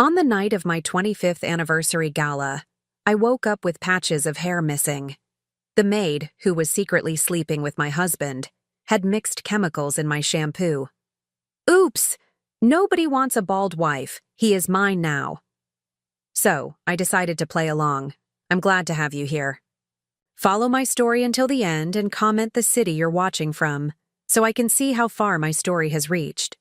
On the night of my 25th anniversary gala, I woke up with patches of hair missing. The maid, who was secretly sleeping with my husband, had mixed chemicals in my shampoo. Oops! Nobody wants a bald wife. He is mine now. So, I decided to play along. I'm glad to have you here. Follow my story until the end and comment the city you're watching from, so I can see how far my story has reached.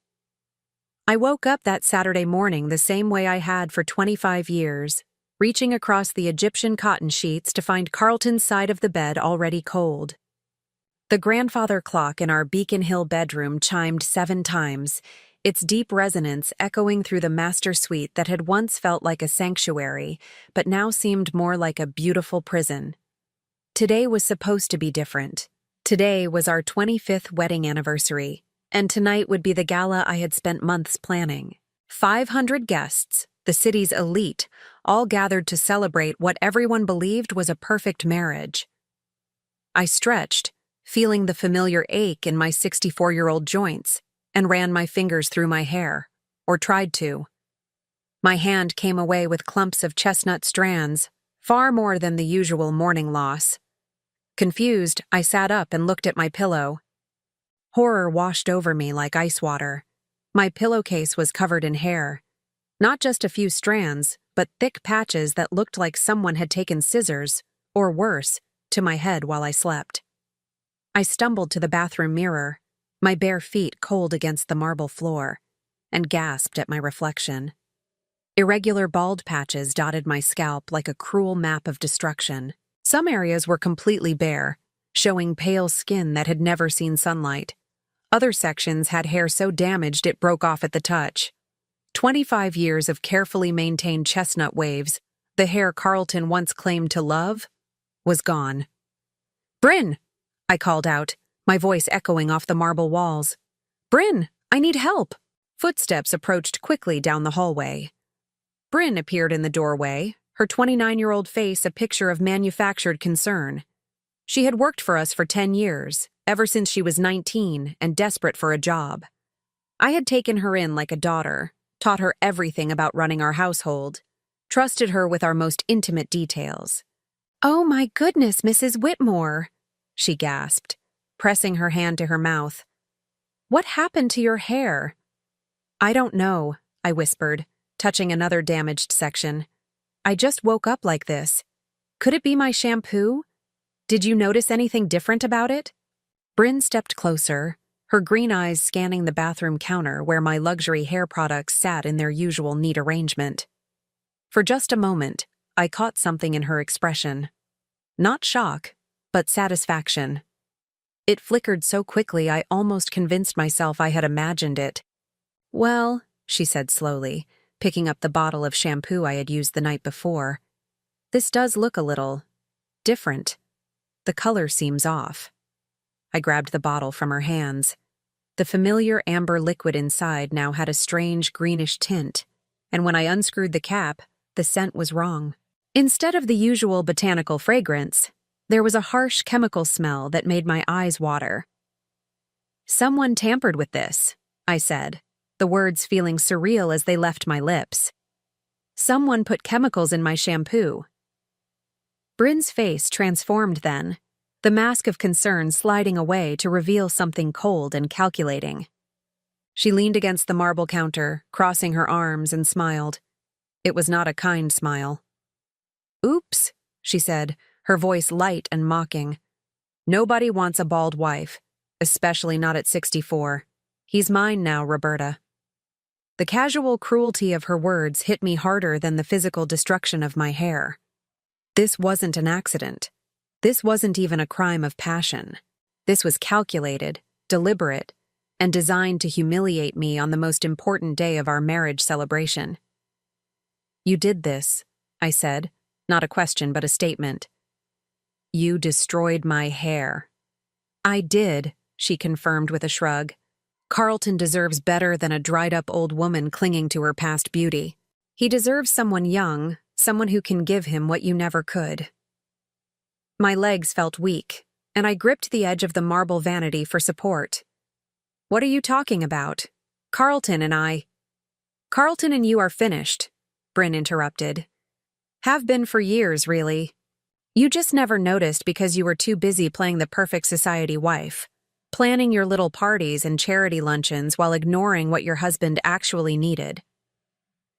I woke up that Saturday morning the same way I had for 25 years, reaching across the Egyptian cotton sheets to find Carlton's side of the bed already cold. The grandfather clock in our Beacon Hill bedroom chimed 7 times, its deep resonance echoing through the master suite that had once felt like a sanctuary, but now seemed more like a beautiful prison. Today was supposed to be different. Today was our 25th wedding anniversary, and tonight would be the gala I had spent months planning. 500 guests, the city's elite, all gathered to celebrate what everyone believed was a perfect marriage. I stretched, feeling the familiar ache in my 64-year-old joints, and ran my fingers through my hair, or tried to. My hand came away with clumps of chestnut strands, far more than the usual morning loss. Confused, I sat up and looked at my pillow. Horror washed over me like ice water. My pillowcase was covered in hair. Not just a few strands, but thick patches that looked like someone had taken scissors, or worse, to my head while I slept. I stumbled to the bathroom mirror, my bare feet cold against the marble floor, and gasped at my reflection. Irregular bald patches dotted my scalp like a cruel map of destruction. Some areas were completely bare, showing pale skin that had never seen sunlight. Other sections had hair so damaged it broke off at the touch. 25 years of carefully maintained chestnut waves, the hair Carlton once claimed to love, was gone. "Bryn!" I called out, my voice echoing off the marble walls. "Bryn, I need help!" Footsteps approached quickly down the hallway. Bryn appeared in the doorway, her 29-year-old face a picture of manufactured concern. She had worked for us for 10 years, ever since she was 19 and desperate for a job. I had taken her in like a daughter, taught her everything about running our household, trusted her with our most intimate details. "Oh my goodness, Mrs. Whitmore," she gasped, pressing her hand to her mouth. "What happened to your hair?" "I don't know," I whispered, touching another damaged section. "I just woke up like this. Could it be my shampoo? Did you notice anything different about it?" Bryn stepped closer, her green eyes scanning the bathroom counter where my luxury hair products sat in their usual neat arrangement. For just a moment, I caught something in her expression. Not shock, but satisfaction. It flickered so quickly I almost convinced myself I had imagined it. "Well," she said slowly, picking up the bottle of shampoo I had used the night before, "this does look a little different. The color seems off." I grabbed the bottle from her hands. The familiar amber liquid inside now had a strange greenish tint, and when I unscrewed the cap, the scent was wrong. Instead of the usual botanical fragrance, there was a harsh chemical smell that made my eyes water. "Someone tampered with this," I said, the words feeling surreal as they left my lips. "Someone put chemicals in my shampoo." Bryn's face transformed then, the mask of concern sliding away to reveal something cold and calculating. She leaned against the marble counter, crossing her arms, and smiled. It was not a kind smile. "Oops," she said, her voice light and mocking. "Nobody wants a bald wife, especially not at 64. He's mine now, Roberta." The casual cruelty of her words hit me harder than the physical destruction of my hair. This wasn't an accident. This wasn't even a crime of passion. This was calculated, deliberate, and designed to humiliate me on the most important day of our marriage celebration. "You did this," I said, not a question but a statement. "You destroyed my hair." "I did," she confirmed with a shrug. "Carlton deserves better than a dried-up old woman clinging to her past beauty. He deserves someone young, someone who can give him what you never could." My legs felt weak, and I gripped the edge of the marble vanity for support. "What are you talking about? Carlton and you are finished. Bryn interrupted. Have been for years, really. You just never noticed because you were too busy playing the perfect society wife, planning your little parties and charity luncheons while ignoring what your husband actually needed.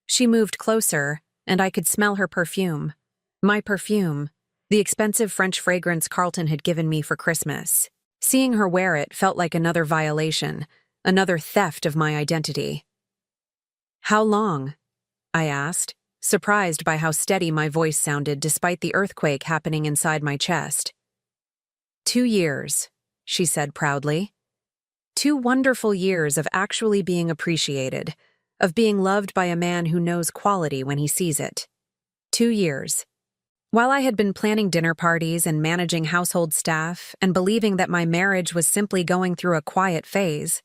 She moved closer, and I could smell her perfume. My perfume, the expensive French fragrance Carlton had given me for Christmas. Seeing her wear it felt like another violation, another theft of my identity. How long? I asked, surprised by how steady my voice sounded despite the earthquake happening inside my chest. 2 years, she said proudly. 2 wonderful years of actually being appreciated, of being loved by a man who knows quality when he sees it. 2 years. While I had been planning dinner parties and managing household staff and believing that my marriage was simply going through a quiet phase,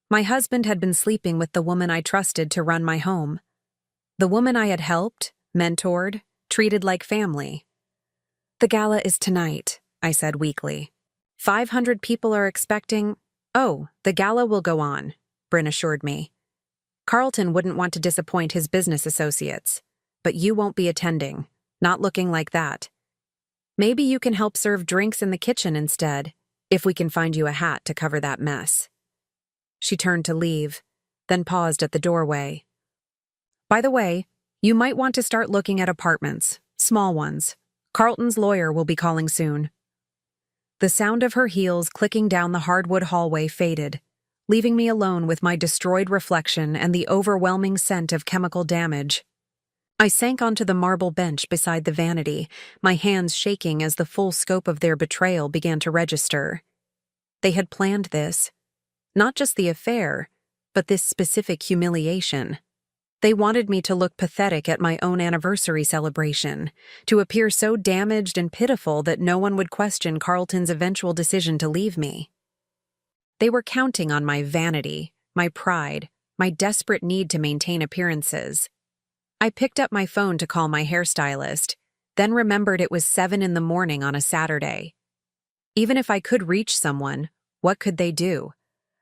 my husband had been sleeping with the woman I trusted to run my home. The woman I had helped, mentored, treated like family. The gala is tonight, I said weakly. 500 people are expecting— Oh, the gala will go on, Bryn assured me. Carlton wouldn't want to disappoint his business associates, but you won't be attending, not looking like that. Maybe you can help serve drinks in the kitchen instead, if we can find you a hat to cover that mess. She turned to leave, then paused at the doorway. By the way, you might want to start looking at apartments, small ones. Carlton's lawyer will be calling soon. The sound of her heels clicking down the hardwood hallway faded, leaving me alone with my destroyed reflection and the overwhelming scent of chemical damage. I sank onto the marble bench beside the vanity, my hands shaking as the full scope of their betrayal began to register. They had planned this. Not just the affair, but this specific humiliation. They wanted me to look pathetic at my own anniversary celebration, to appear so damaged and pitiful that no one would question Carlton's eventual decision to leave me. They were counting on my vanity, my pride, my desperate need to maintain appearances. I picked up my phone to call my hairstylist, then remembered it was 7 in the morning on a Saturday. Even if I could reach someone, what could they do?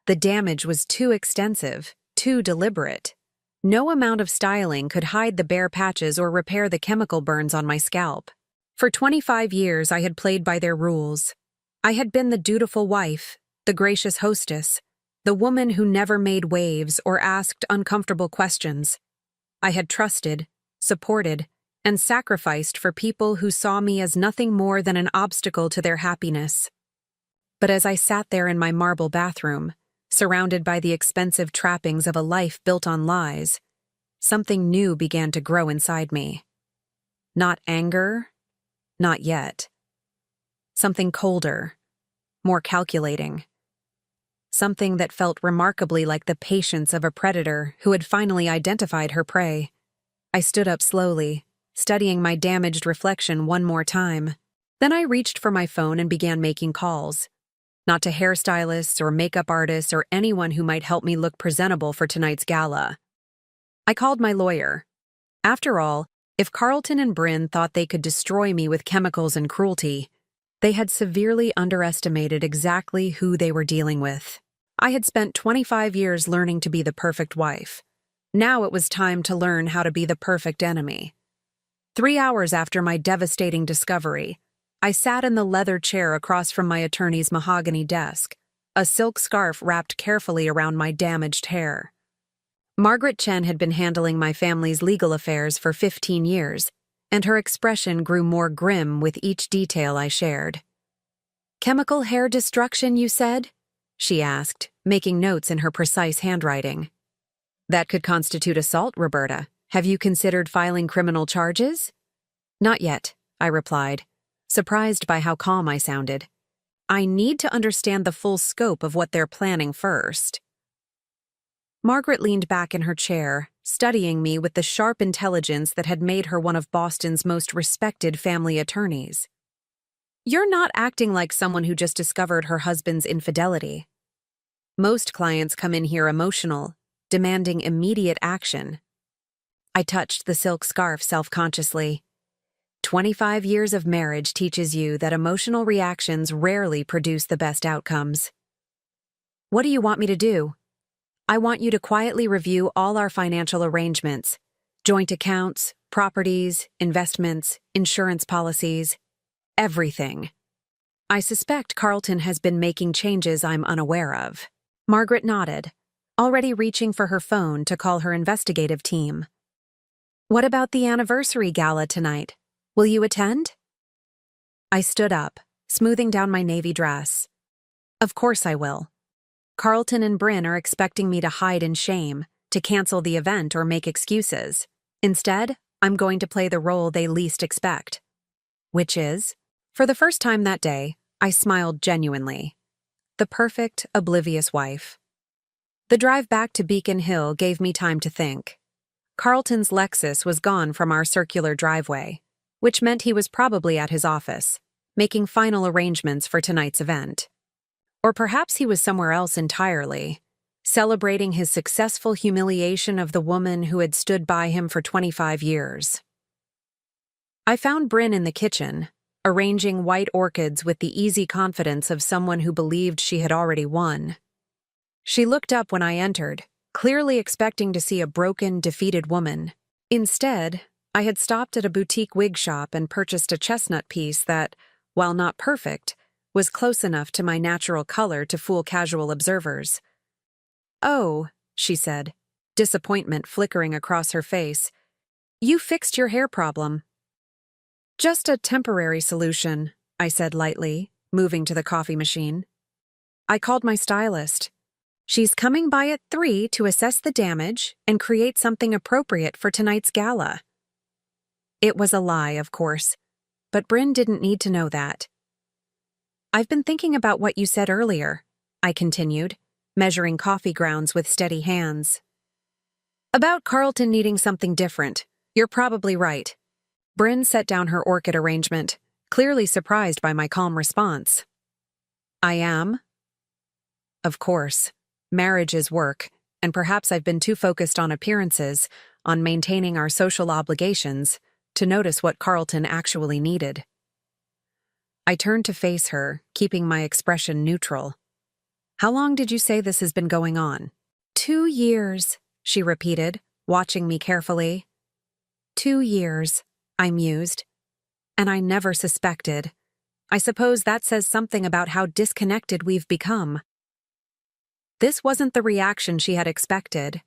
The damage was too extensive, too deliberate. No amount of styling could hide the bare patches or repair the chemical burns on my scalp. For 25 years, I had played by their rules. I had been the dutiful wife, the gracious hostess, the woman who never made waves or asked uncomfortable questions. I had trusted, supported, and sacrificed for people who saw me as nothing more than an obstacle to their happiness. But as I sat there in my marble bathroom, surrounded by the expensive trappings of a life built on lies, something new began to grow inside me. Not anger, not yet. Something colder, more calculating. Something that felt remarkably like the patience of a predator who had finally identified her prey. I stood up slowly, studying my damaged reflection one more time. Then I reached for my phone and began making calls. Not to hairstylists or makeup artists or anyone who might help me look presentable for tonight's gala. I called my lawyer. After all, if Carlton and Bryn thought they could destroy me with chemicals and cruelty, they had severely underestimated exactly who they were dealing with. I had spent 25 years learning to be the perfect wife. Now it was time to learn how to be the perfect enemy. 3 hours after my devastating discovery, I sat in the leather chair across from my attorney's mahogany desk, a silk scarf wrapped carefully around my damaged hair. Margaret Chen had been handling my family's legal affairs for 15 years, and her expression grew more grim with each detail I shared. "Chemical hair destruction, you said?" she asked, making notes in her precise handwriting. "That could constitute assault, Roberta. Have you considered filing criminal charges?" "Not yet," I replied, surprised by how calm I sounded. "I need to understand the full scope of what they're planning first." Margaret leaned back in her chair, studying me with the sharp intelligence that had made her one of Boston's most respected family attorneys. "You're not acting like someone who just discovered her husband's infidelity. Most clients come in here emotional, demanding immediate action." I touched the silk scarf self-consciously. 25 years of marriage teaches you that emotional reactions rarely produce the best outcomes. "What do you want me to do?" "I want you to quietly review all our financial arrangements, joint accounts, Properties, investments, insurance policies, everything. I suspect Carlton has been making changes I'm unaware of. Margaret nodded, already reaching for her phone to call her investigative team. What about the anniversary gala tonight? Will you attend? I stood up, smoothing down my navy dress. Of course I will. Carlton and Bryn are expecting me to hide in shame, to cancel the event or make excuses. Instead, I'm going to play the role they least expect. Which is? For the first time that day, I smiled genuinely. The perfect, oblivious wife. The drive back to Beacon Hill gave me time to think. Carlton's Lexus was gone from our circular driveway, which meant he was probably at his office, making final arrangements for tonight's event. Or perhaps he was somewhere else entirely, celebrating his successful humiliation of the woman who had stood by him for 25 years. I found Bryn in the kitchen, arranging white orchids with the easy confidence of someone who believed she had already won. She looked up when I entered, clearly expecting to see a broken, defeated woman. Instead, I had stopped at a boutique wig shop and purchased a chestnut piece that, while not perfect, was close enough to my natural color to fool casual observers. "Oh," she said, disappointment flickering across her face. "You fixed your hair problem." "Just a temporary solution," I said lightly, moving to the coffee machine. I called my stylist. She's coming by at 3 to assess the damage and create something appropriate for tonight's gala. It was a lie, of course, but Bryn didn't need to know that. "I've been thinking about what you said earlier," I continued, measuring coffee grounds with steady hands. "About Carlton needing something different. You're probably right." Bryn set down her orchid arrangement, clearly surprised by my calm response. "I am?" Of course. Marriage is work, and perhaps I've been too focused on appearances, on maintaining our social obligations, to notice what Carlton actually needed. I turned to face her, keeping my expression neutral. "How long did you say this has been going on?" 2 years, she repeated, watching me carefully. 2 years, I mused. And I never suspected. I suppose that says something about how disconnected we've become. This wasn't the reaction she had expected.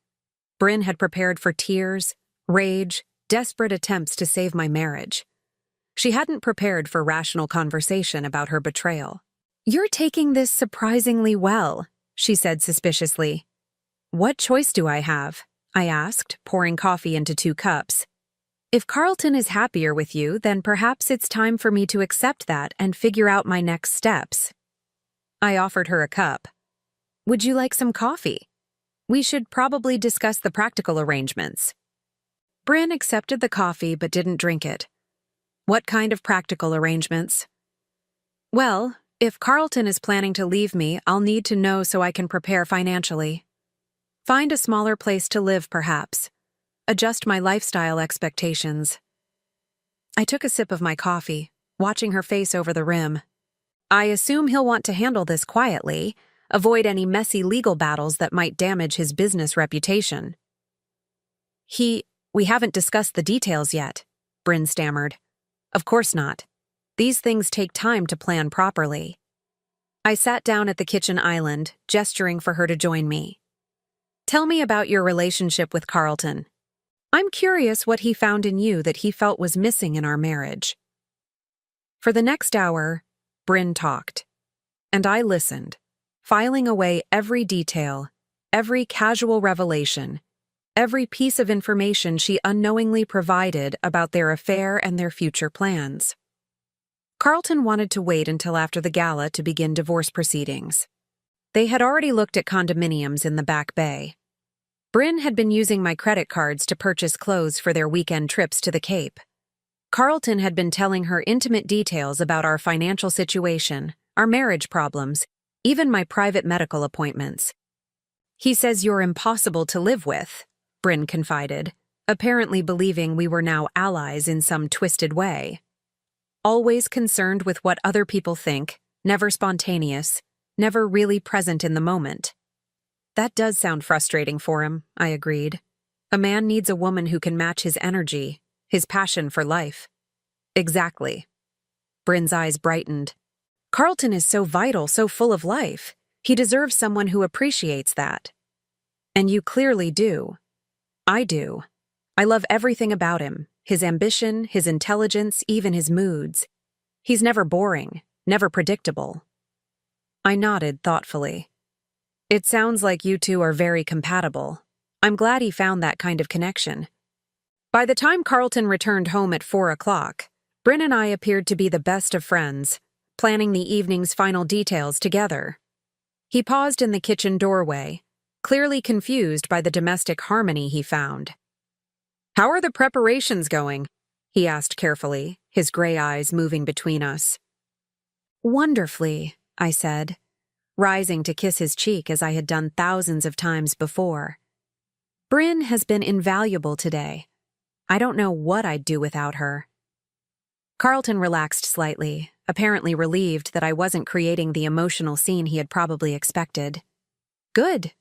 Bryn had prepared for tears, rage, desperate attempts to save my marriage. She hadn't prepared for rational conversation about her betrayal. "You're taking this surprisingly well," she said suspiciously. "What choice do I have?" I asked, pouring coffee into 2 cups. "If Carlton is happier with you, then perhaps it's time for me to accept that and figure out my next steps." I offered her a cup. "Would you like some coffee? We should probably discuss the practical arrangements." Bryn accepted the coffee but didn't drink it. "What kind of practical arrangements?" "Well, if Carlton is planning to leave me, I'll need to know so I can prepare financially. Find a smaller place to live, perhaps. Adjust my lifestyle expectations." I took a sip of my coffee, watching her face over the rim. "I assume he'll want to handle this quietly, avoid any messy legal battles that might damage his business reputation." We haven't discussed the details yet," Bryn stammered. "Of course not. These things take time to plan properly." I sat down at the kitchen island, gesturing for her to join me. "Tell me about your relationship with Carlton. I'm curious what he found in you that he felt was missing in our marriage." For the next hour, Bryn talked, and I listened, filing away every detail, every casual revelation, every piece of information she unknowingly provided about their affair and their future plans. Carlton wanted to wait until after the gala to begin divorce proceedings. They had already looked at condominiums in the Back Bay. Bryn had been using my credit cards to purchase clothes for their weekend trips to the Cape. Carlton had been telling her intimate details about our financial situation, our marriage problems, even my private medical appointments. "He says you're impossible to live with," Bryn confided, apparently believing we were now allies in some twisted way. "Always concerned with what other people think, never spontaneous, never really present in the moment." That does sound frustrating for him, I agreed. A man needs a woman who can match his energy, his passion for life. Exactly. Bryn's eyes brightened. Carlton is so vital, so full of life. He deserves someone who appreciates that. And you clearly do. I do. I love everything about him, his ambition, his intelligence, even his moods. He's never boring, never predictable. I nodded thoughtfully. It sounds like you two are very compatible. I'm glad he found that kind of connection. By the time Carlton returned home at 4 o'clock, Bryn and I appeared to be the best of friends, planning the evening's final details together. He paused in the kitchen doorway, clearly confused by the domestic harmony he found. "How are the preparations going?" he asked carefully, his gray eyes moving between us. "Wonderfully," I said, rising to kiss his cheek as I had done thousands of times before. "Bryn has been invaluable today. I don't know what I'd do without her." Carlton relaxed slightly, apparently relieved that I wasn't creating the emotional scene he had probably expected. "Good.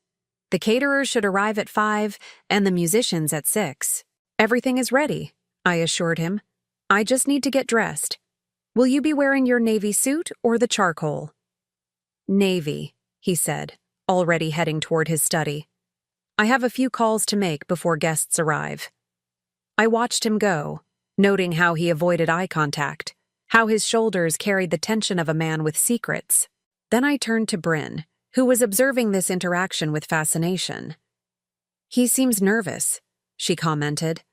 The caterers should arrive at 5 and the musicians at 6. Everything is ready," I assured him. "I just need to get dressed. Will you be wearing your navy suit or the charcoal?" "Navy," he said, already heading toward his study. "I have a few calls to make before guests arrive." I watched him go, noting how he avoided eye contact, how his shoulders carried the tension of a man with secrets. Then I turned to Bryn, who was observing this interaction with fascination. "He seems nervous," she commented.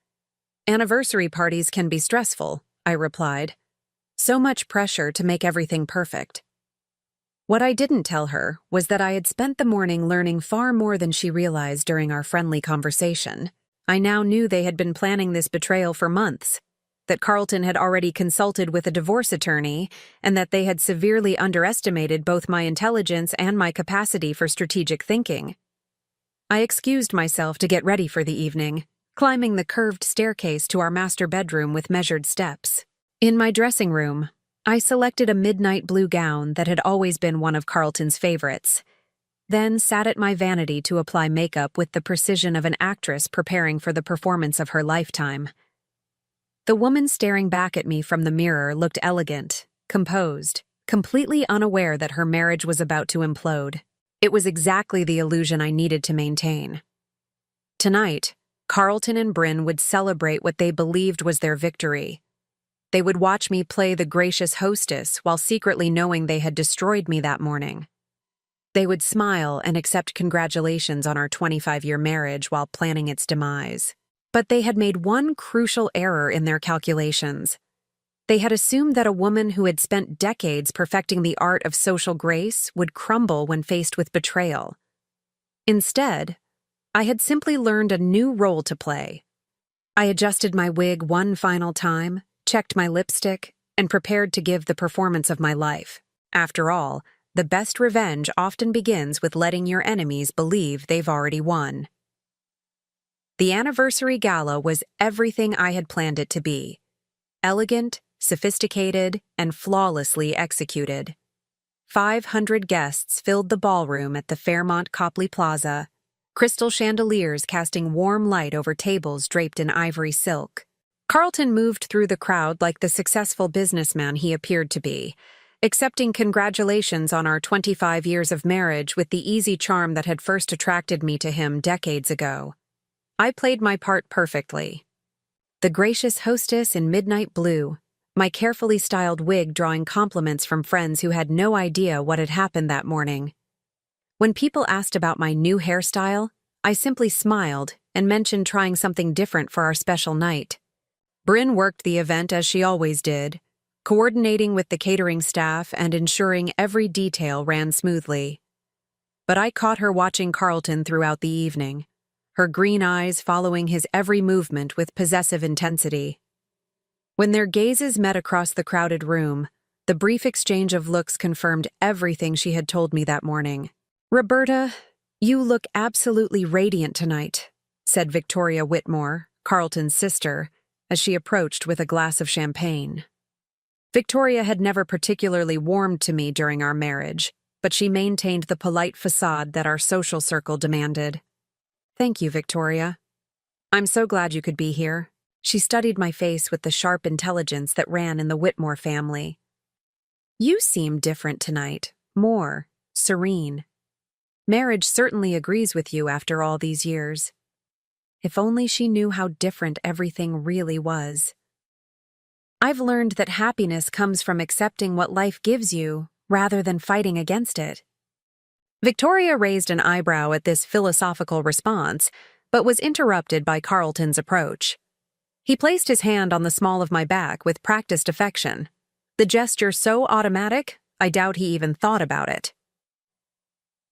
"Anniversary parties can be stressful," I replied. "So much pressure to make everything perfect." What I didn't tell her was that I had spent the morning learning far more than she realized during our friendly conversation. I now knew they had been planning this betrayal for months, that Carlton had already consulted with a divorce attorney, and that they had severely underestimated both my intelligence and my capacity for strategic thinking. I excused myself to get ready for the evening, climbing the curved staircase to our master bedroom with measured steps. In my dressing room, I selected a midnight blue gown that had always been one of Carlton's favorites, then sat at my vanity to apply makeup with the precision of an actress preparing for the performance of her lifetime. The woman staring back at me from the mirror looked elegant, composed, completely unaware that her marriage was about to implode. It was exactly the illusion I needed to maintain. Tonight, Carlton and Bryn would celebrate what they believed was their victory. They would watch me play the gracious hostess while secretly knowing they had destroyed me that morning. They would smile and accept congratulations on our 25-year marriage while planning its demise. But they had made one crucial error in their calculations. They had assumed that a woman who had spent decades perfecting the art of social grace would crumble when faced with betrayal. Instead, I had simply learned a new role to play. I adjusted my wig one final time, checked my lipstick, and prepared to give the performance of my life. After all, the best revenge often begins with letting your enemies believe they've already won. The anniversary gala was everything I had planned it to be. Elegant, sophisticated, and flawlessly executed. 500 guests filled the ballroom at the Fairmont Copley Plaza, crystal chandeliers casting warm light over tables draped in ivory silk. Carlton moved through the crowd like the successful businessman he appeared to be, accepting congratulations on our 25 years of marriage with the easy charm that had first attracted me to him decades ago. I played my part perfectly. The gracious hostess in midnight blue, my carefully styled wig drawing compliments from friends who had no idea what had happened that morning. When people asked about my new hairstyle, I simply smiled and mentioned trying something different for our special night. Bryn worked the event as she always did, coordinating with the catering staff and ensuring every detail ran smoothly. But I caught her watching Carlton throughout the evening, her green eyes following his every movement with possessive intensity. When their gazes met across the crowded room, the brief exchange of looks confirmed everything she had told me that morning. "Roberta, you look absolutely radiant tonight," said Victoria Whitmore, Carlton's sister, as she approached with a glass of champagne. Victoria had never particularly warmed to me during our marriage, but she maintained the polite facade that our social circle demanded. "Thank you, Victoria. I'm so glad you could be here. She studied my face with the sharp intelligence that ran in the Whitmore family. You seem different tonight, more serene. Marriage certainly agrees with you after all these years. If only she knew how different everything really was. I've learned that happiness comes from accepting what life gives you rather than fighting against it. Victoria raised an eyebrow at this philosophical response, but was interrupted by Carlton's approach. He placed his hand on the small of my back with practiced affection, the gesture so automatic, I doubt he even thought about it.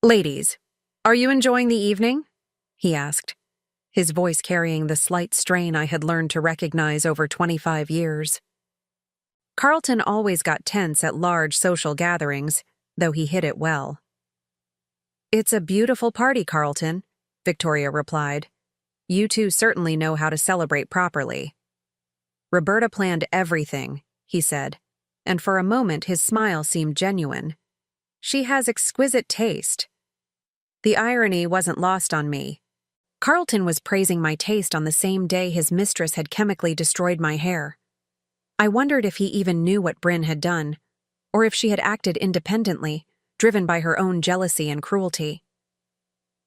"Ladies, are you enjoying the evening?" he asked, his voice carrying the slight strain I had learned to recognize over 25 years. Carlton always got tense at large social gatherings, though he hid it well. "It's a beautiful party, Carlton," Victoria replied. "You two certainly know how to celebrate properly." "Roberta planned everything," he said, and for a moment his smile seemed genuine. "She has exquisite taste." The irony wasn't lost on me. Carlton was praising my taste on the same day his mistress had chemically destroyed my hair. I wondered if he even knew what Bryn had done, or if she had acted independently, driven by her own jealousy and cruelty.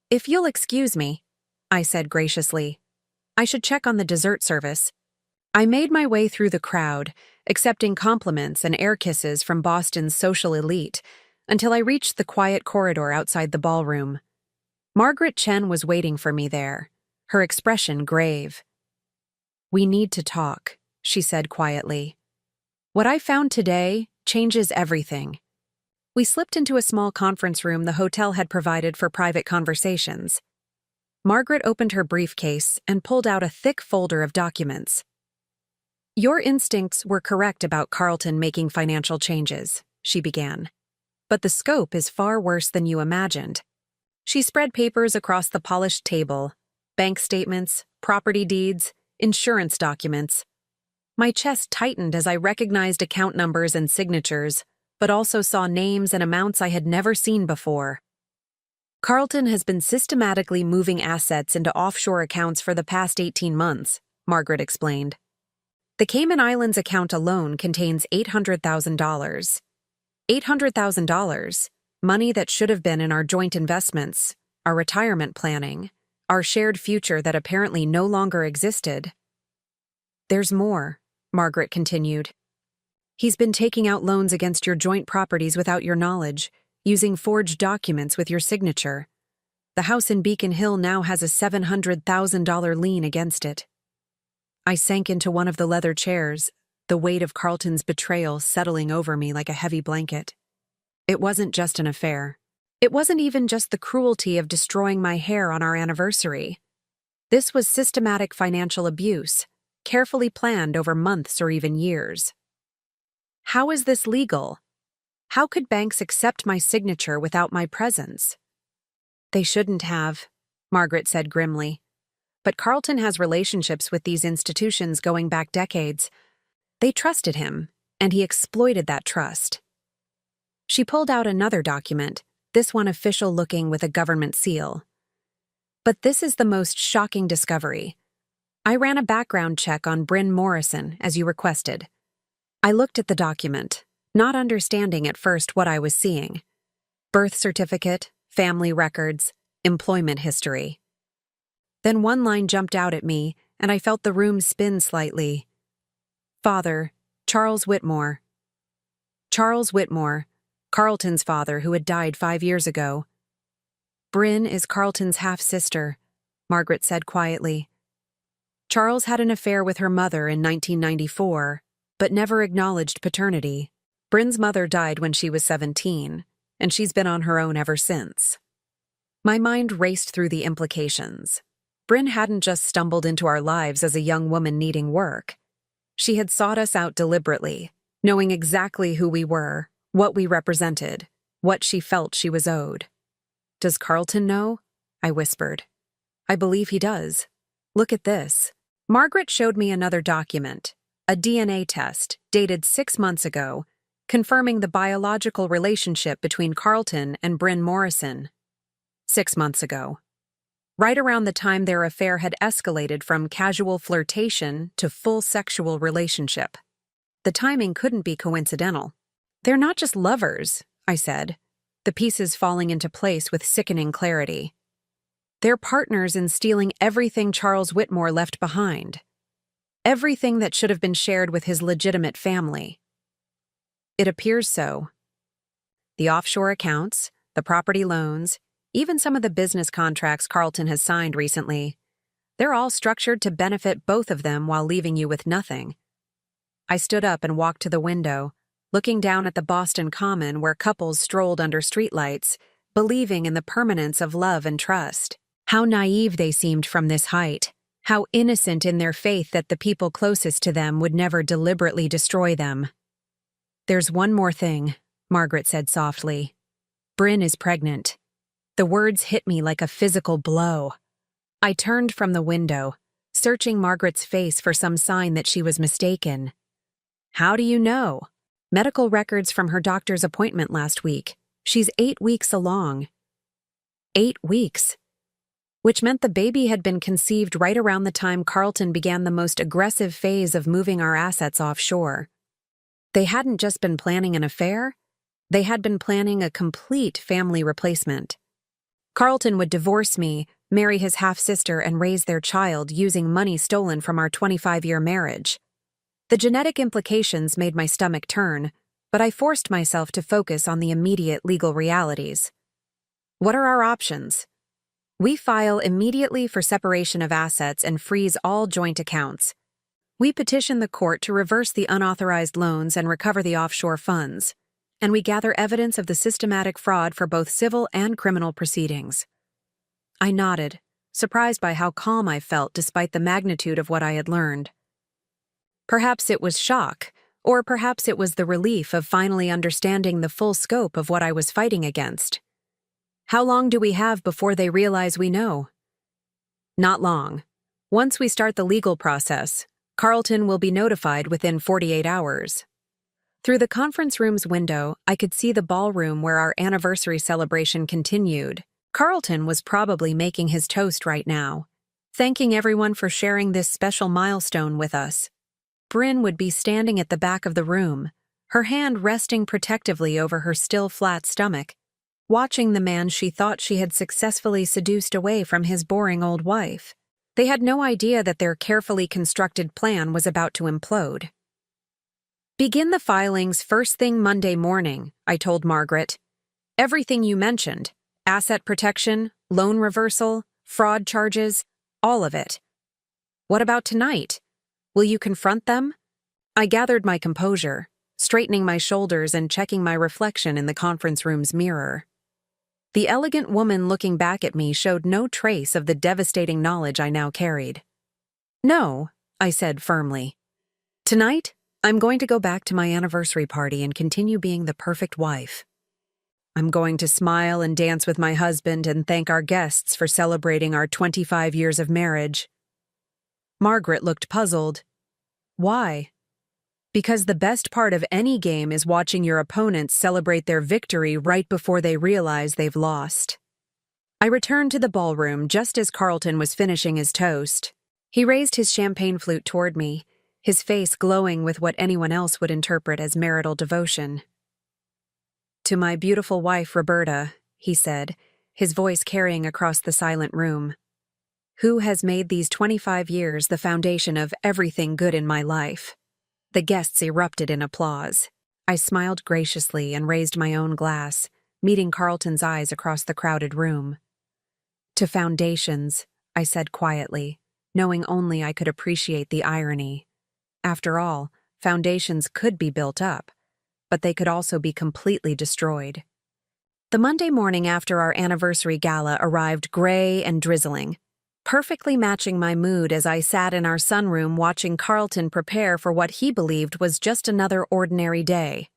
"If you'll excuse me," I said graciously, "I should check on the dessert service." I made my way through the crowd, accepting compliments and air kisses from Boston's social elite, until I reached the quiet corridor outside the ballroom. Margaret Chen was waiting for me there, her expression grave. "We need to talk," she said quietly. "What I found today changes everything." We slipped into a small conference room the hotel had provided for private conversations. Margaret opened her briefcase and pulled out a thick folder of documents. "Your instincts were correct about Carlton making financial changes," she began. "But the scope is far worse than you imagined." She spread papers across the polished table, bank statements, property deeds, insurance documents. My chest tightened as I recognized account numbers and signatures, but also saw names and amounts I had never seen before. "Carlton has been systematically moving assets into offshore accounts for the past 18 months, Margaret explained. "The Cayman Islands account alone contains $800,000. $800,000, money that should have been in our joint investments, our retirement planning, our shared future that apparently no longer existed." "There's more," Margaret continued. "He's been taking out loans against your joint properties without your knowledge, using forged documents with your signature. The house in Beacon Hill now has a $700,000 lien against it." I sank into one of the leather chairs, the weight of Carlton's betrayal settling over me like a heavy blanket. It wasn't just an affair. It wasn't even just the cruelty of destroying my hair on our anniversary. This was systematic financial abuse, carefully planned over months or even years. How is this legal? How could banks accept my signature without my presence? "They shouldn't have," Margaret said grimly. "But Carlton has relationships with these institutions going back decades. They trusted him, and he exploited that trust." She pulled out another document, this one official-looking with a government seal. "But this is the most shocking discovery. I ran a background check on Bryn Morrison, as you requested. I looked at the document, not understanding at first what I was seeing. Birth certificate, family records, employment history. Then one line jumped out at me, and I felt the room spin slightly. Father, Charles Whitmore. Charles Whitmore, Carlton's father who had died 5 years ago. Bryn is Carlton's half-sister," Margaret said quietly. "Charles had an affair with her mother in 1994, but never acknowledged paternity. Bryn's mother died when she was 17, and she's been on her own ever since." My mind raced through the implications. Bryn hadn't just stumbled into our lives as a young woman needing work. She had sought us out deliberately, knowing exactly who we were, what we represented, what she felt she was owed. "Does Carlton know?" I whispered. "I believe he does. Look at this." Margaret showed me another document, a DNA test dated 6 months ago, confirming the biological relationship between Carlton and Bryn Morrison. 6 months ago. right around the time their affair had escalated from casual flirtation to full sexual relationship. The timing couldn't be coincidental. "They're not just lovers," I said, the pieces falling into place with sickening clarity. "They're partners in stealing everything Charles Whitmore left behind. Everything that should have been shared with his legitimate family. It appears so. The offshore accounts, the property loans, even some of the business contracts Carlton has signed recently, they're all structured to benefit both of them while leaving you with nothing." I stood up and walked to the window, looking down at the Boston Common where couples strolled under streetlights, believing in the permanence of love and trust. How naive they seemed from this height. How innocent in their faith that the people closest to them would never deliberately destroy them. "There's one more thing," Margaret said softly. "Bryn is pregnant." The words hit me like a physical blow. I turned from the window, searching Margaret's face for some sign that she was mistaken. "How do you know?" "Medical records from her doctor's appointment last week. She's 8 weeks along." 8 weeks. Which meant the baby had been conceived right around the time Carlton began the most aggressive phase of moving our assets offshore. They hadn't just been planning an affair, they had been planning a complete family replacement. Carlton would divorce me, marry his half-sister, and raise their child using money stolen from our 25-year marriage. The genetic implications made my stomach turn, but I forced myself to focus on the immediate legal realities. What are our options? We file immediately for separation of assets and freeze all joint accounts. We petition the court to reverse the unauthorized loans and recover the offshore funds. And we gather evidence of the systematic fraud for both civil and criminal proceedings. I nodded, surprised by how calm I felt despite the magnitude of what I had learned. Perhaps it was shock, or perhaps it was the relief of finally understanding the full scope of what I was fighting against. "How long do we have before they realize we know?" "Not long. Once we start the legal process, Carlton will be notified within 48 hours. Through the conference room's window, I could see the ballroom where our anniversary celebration continued. Carlton was probably making his toast right now, thanking everyone for sharing this special milestone with us. Bryn would be standing at the back of the room, her hand resting protectively over her still flat stomach, watching the man she thought she had successfully seduced away from his boring old wife. They had no idea that their carefully constructed plan was about to implode. "Begin the filings first thing Monday morning," I told Margaret. "Everything you mentioned, asset protection, loan reversal, fraud charges, all of it." "What about tonight? Will you confront them?" I gathered my composure, straightening my shoulders and checking my reflection in the conference room's mirror. The elegant woman looking back at me showed no trace of the devastating knowledge I now carried. "No," I said firmly. "Tonight, I'm going to go back to my anniversary party and continue being the perfect wife. I'm going to smile and dance with my husband and thank our guests for celebrating our 25 years of marriage." Margaret looked puzzled. "Why?" "Because the best part of any game is watching your opponents celebrate their victory right before they realize they've lost." I returned to the ballroom just as Carlton was finishing his toast. He raised his champagne flute toward me, his face glowing with what anyone else would interpret as marital devotion. "To my beautiful wife, Roberta," he said, his voice carrying across the silent room, "who has made these 25 years the foundation of everything good in my life." The guests erupted in applause. I smiled graciously and raised my own glass, meeting Carlton's eyes across the crowded room. "To foundations," I said quietly, knowing only I could appreciate the irony. After all, foundations could be built up, but they could also be completely destroyed. The Monday morning after our anniversary gala arrived gray and drizzling, perfectly matching my mood as I sat in our sunroom watching Carlton prepare for what he believed was just another ordinary day.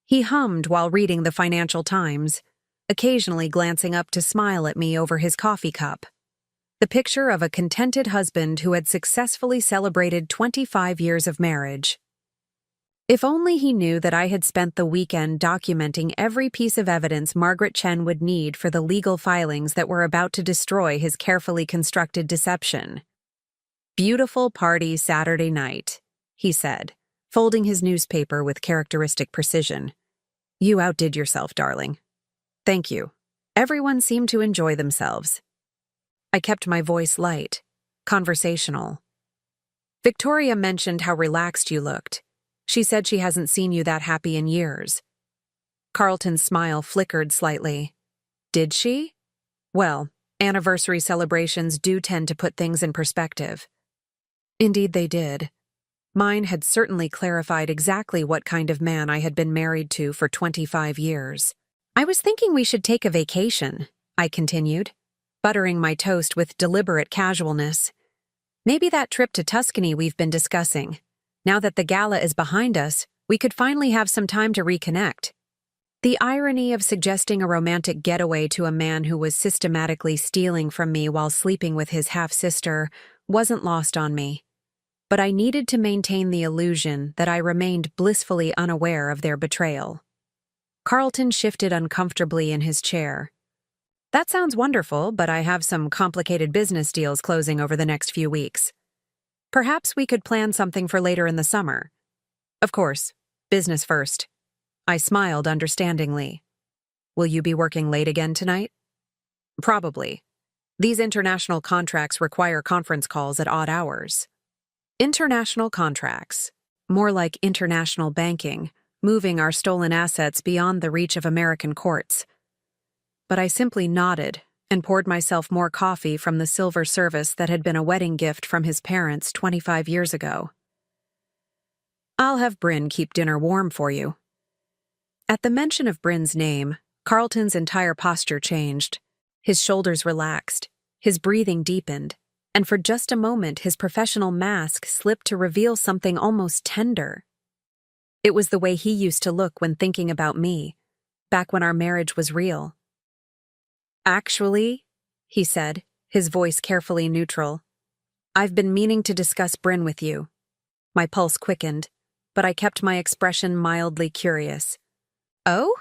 He hummed while reading the Financial Times, occasionally glancing up to smile at me over his coffee cup. The picture of a contented husband who had successfully celebrated 25 years of marriage. If only he knew that I had spent the weekend documenting every piece of evidence Margaret Chen would need for the legal filings that were about to destroy his carefully constructed deception. "Beautiful party Saturday night," he said, folding his newspaper with characteristic precision. "You outdid yourself, darling." "Thank you." Everyone seemed to enjoy themselves. I kept my voice light, conversational. "Victoria mentioned how relaxed you looked. She said she hasn't seen you that happy in years." Carlton's smile flickered slightly. "Did she? Well, anniversary celebrations do tend to put things in perspective." Indeed they did. Mine had certainly clarified exactly what kind of man I had been married to for 25 years. "I was thinking we should take a vacation," I continued, buttering my toast with deliberate casualness. "Maybe that trip to Tuscany we've been discussing. Now that the gala is behind us, we could finally have some time to reconnect." The irony of suggesting a romantic getaway to a man who was systematically stealing from me while sleeping with his half-sister wasn't lost on me. But I needed to maintain the illusion that I remained blissfully unaware of their betrayal. Carlton shifted uncomfortably in his chair. "That sounds wonderful, but I have some complicated business deals closing over the next few weeks. Perhaps we could plan something for later in the summer." "Of course, business first." I smiled understandingly. "Will you be working late again tonight?" "Probably. These international contracts require conference calls at odd hours." International contracts. More like international banking, moving our stolen assets beyond the reach of American courts. But I simply nodded and poured myself more coffee from the silver service that had been a wedding gift from his parents 25 years ago. "I'll have Bryn keep dinner warm for you." At the mention of Bryn's name, Carlton's entire posture changed. His shoulders relaxed, his breathing deepened, and for just a moment his professional mask slipped to reveal something almost tender. It was the way he used to look when thinking about me, back when our marriage was real. "Actually," he said, his voice carefully neutral, "I've been meaning to discuss Bryn with you." My pulse quickened, but I kept my expression mildly curious. "Oh?"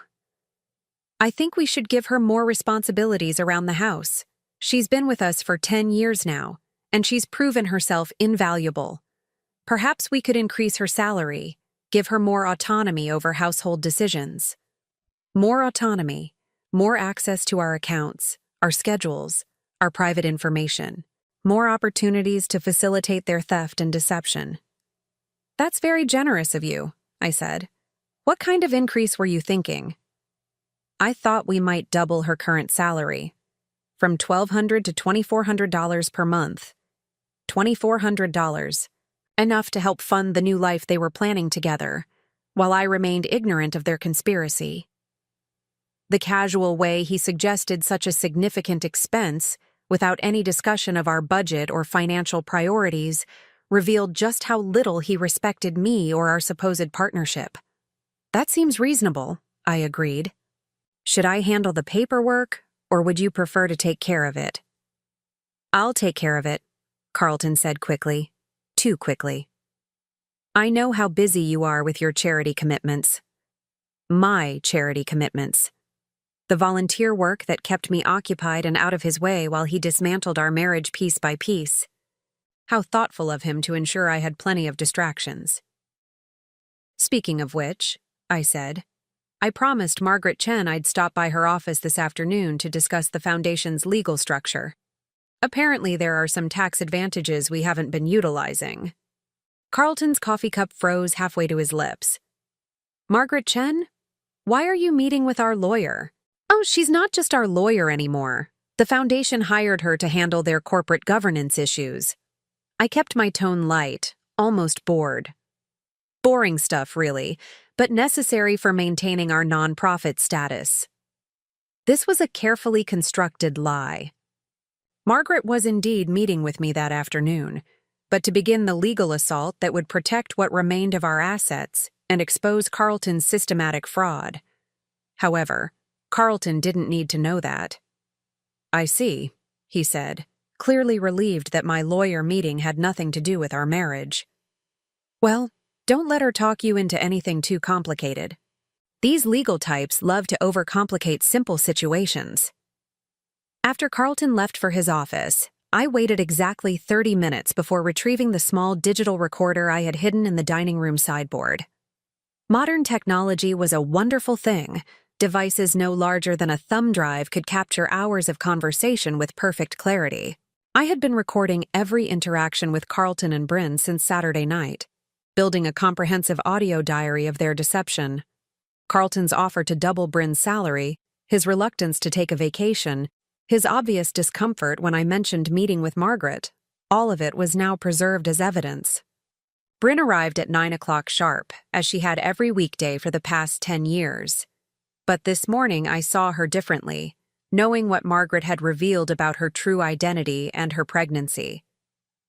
"I think we should give her more responsibilities around the house. She's been with us for 10 years now, and she's proven herself invaluable. Perhaps we could increase her salary, give her more autonomy over household decisions." More autonomy, more access to our accounts, our schedules, our private information, more opportunities to facilitate their theft and deception. "That's very generous of you," I said. "What kind of increase were you thinking?" "I thought we might double her current salary, from $1,200 to $2,400 per month. $2,400, enough to help fund the new life they were planning together, while I remained ignorant of their conspiracy." The casual way he suggested such a significant expense, without any discussion of our budget or financial priorities, revealed just how little he respected me or our supposed partnership. "That seems reasonable," I agreed. "Should I handle the paperwork, or would you prefer to take care of it?" "I'll take care of it," Carlton said quickly. Too quickly. "I know how busy you are with your charity commitments." My charity commitments. The volunteer work that kept me occupied and out of his way while he dismantled our marriage piece by piece. How thoughtful of him to ensure I had plenty of distractions. "Speaking of which," I said, "I promised Margaret Chen I'd stop by her office this afternoon to discuss the foundation's legal structure. Apparently there are some tax advantages we haven't been utilizing." Carlton's coffee cup froze halfway to his lips. "Margaret Chen? Why are you meeting with our lawyer?" "Oh, she's not just our lawyer anymore. The foundation hired her to handle their corporate governance issues." I kept my tone light, almost bored. Boring stuff, really, but necessary for maintaining our nonprofit status. This was a carefully constructed lie. Margaret was indeed meeting with me that afternoon, but to begin the legal assault that would protect what remained of our assets and expose Carlton's systematic fraud. However, Carlton didn't need to know that. "I see," he said, clearly relieved that my lawyer meeting had nothing to do with our marriage. "Well, Don't let her talk you into anything too complicated. These legal types love to overcomplicate simple situations. After Carlton left for his office, I waited exactly 30 minutes before retrieving the small digital recorder I had hidden in the dining room sideboard. Modern technology was a wonderful thing. Devices no larger than a thumb drive could capture hours of conversation with perfect clarity. I had been recording every interaction with Carlton and Bryn since Saturday night, building a comprehensive audio diary of their deception. Carlton's offer to double Bryn's salary, his reluctance to take a vacation, his obvious discomfort when I mentioned meeting with Margaret, all of it was now preserved as evidence. Bryn arrived at 9 o'clock sharp, as she had every weekday for the past 10 years. But this morning I saw her differently, knowing what Margaret had revealed about her true identity and her pregnancy.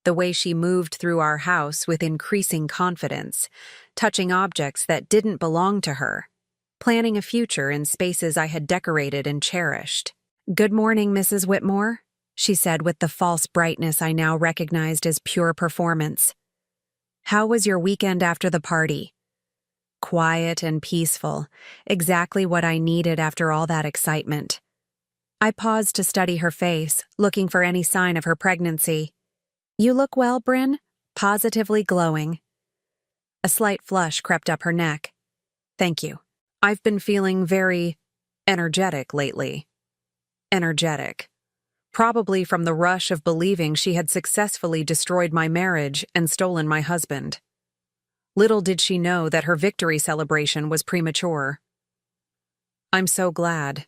The way she moved through our house with increasing confidence, touching objects that didn't belong to her, planning a future in spaces I had decorated and cherished. "Good morning, Mrs. Whitmore," she said with the false brightness I now recognized as pure performance. "How was your weekend after the party?" Quiet and peaceful, exactly what I needed after all that excitement. I paused to study her face, looking for any sign of her pregnancy. "You look well, Bryn," positively glowing. A slight flush crept up her neck. "Thank you. I've been feeling very energetic lately." Energetic. Probably from the rush of believing she had successfully destroyed my marriage and stolen my husband. Little did she know that her victory celebration was premature. "I'm so glad.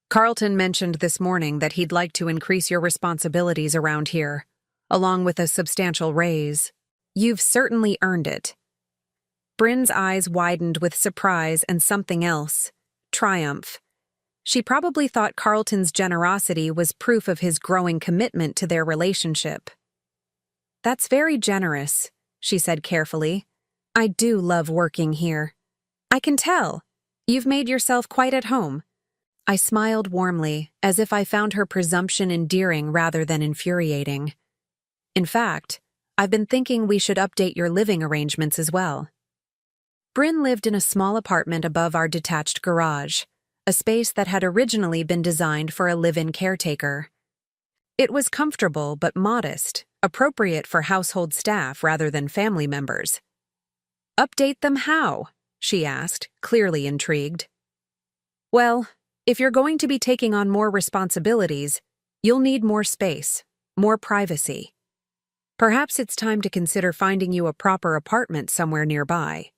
Carlton mentioned this morning that he'd like to increase your responsibilities around here, along with a substantial raise. You've certainly earned it." Bryn's eyes widened with surprise and something else, triumph. She probably thought Carlton's generosity was proof of his growing commitment to their relationship. "That's very generous," she said carefully. "I do love working here. I can tell. You've made yourself quite at home." I smiled warmly, as if I found her presumption endearing rather than infuriating. "In fact, I've been thinking we should update your living arrangements as well." Bryn lived in a small apartment above our detached garage, a space that had originally been designed for a live-in caretaker. It was comfortable but modest, appropriate for household staff rather than family members. "Update them how?" she asked, clearly intrigued. "Well, if you're going to be taking on more responsibilities, you'll need more space, more privacy. Perhaps it's time to consider finding you a proper apartment somewhere nearby."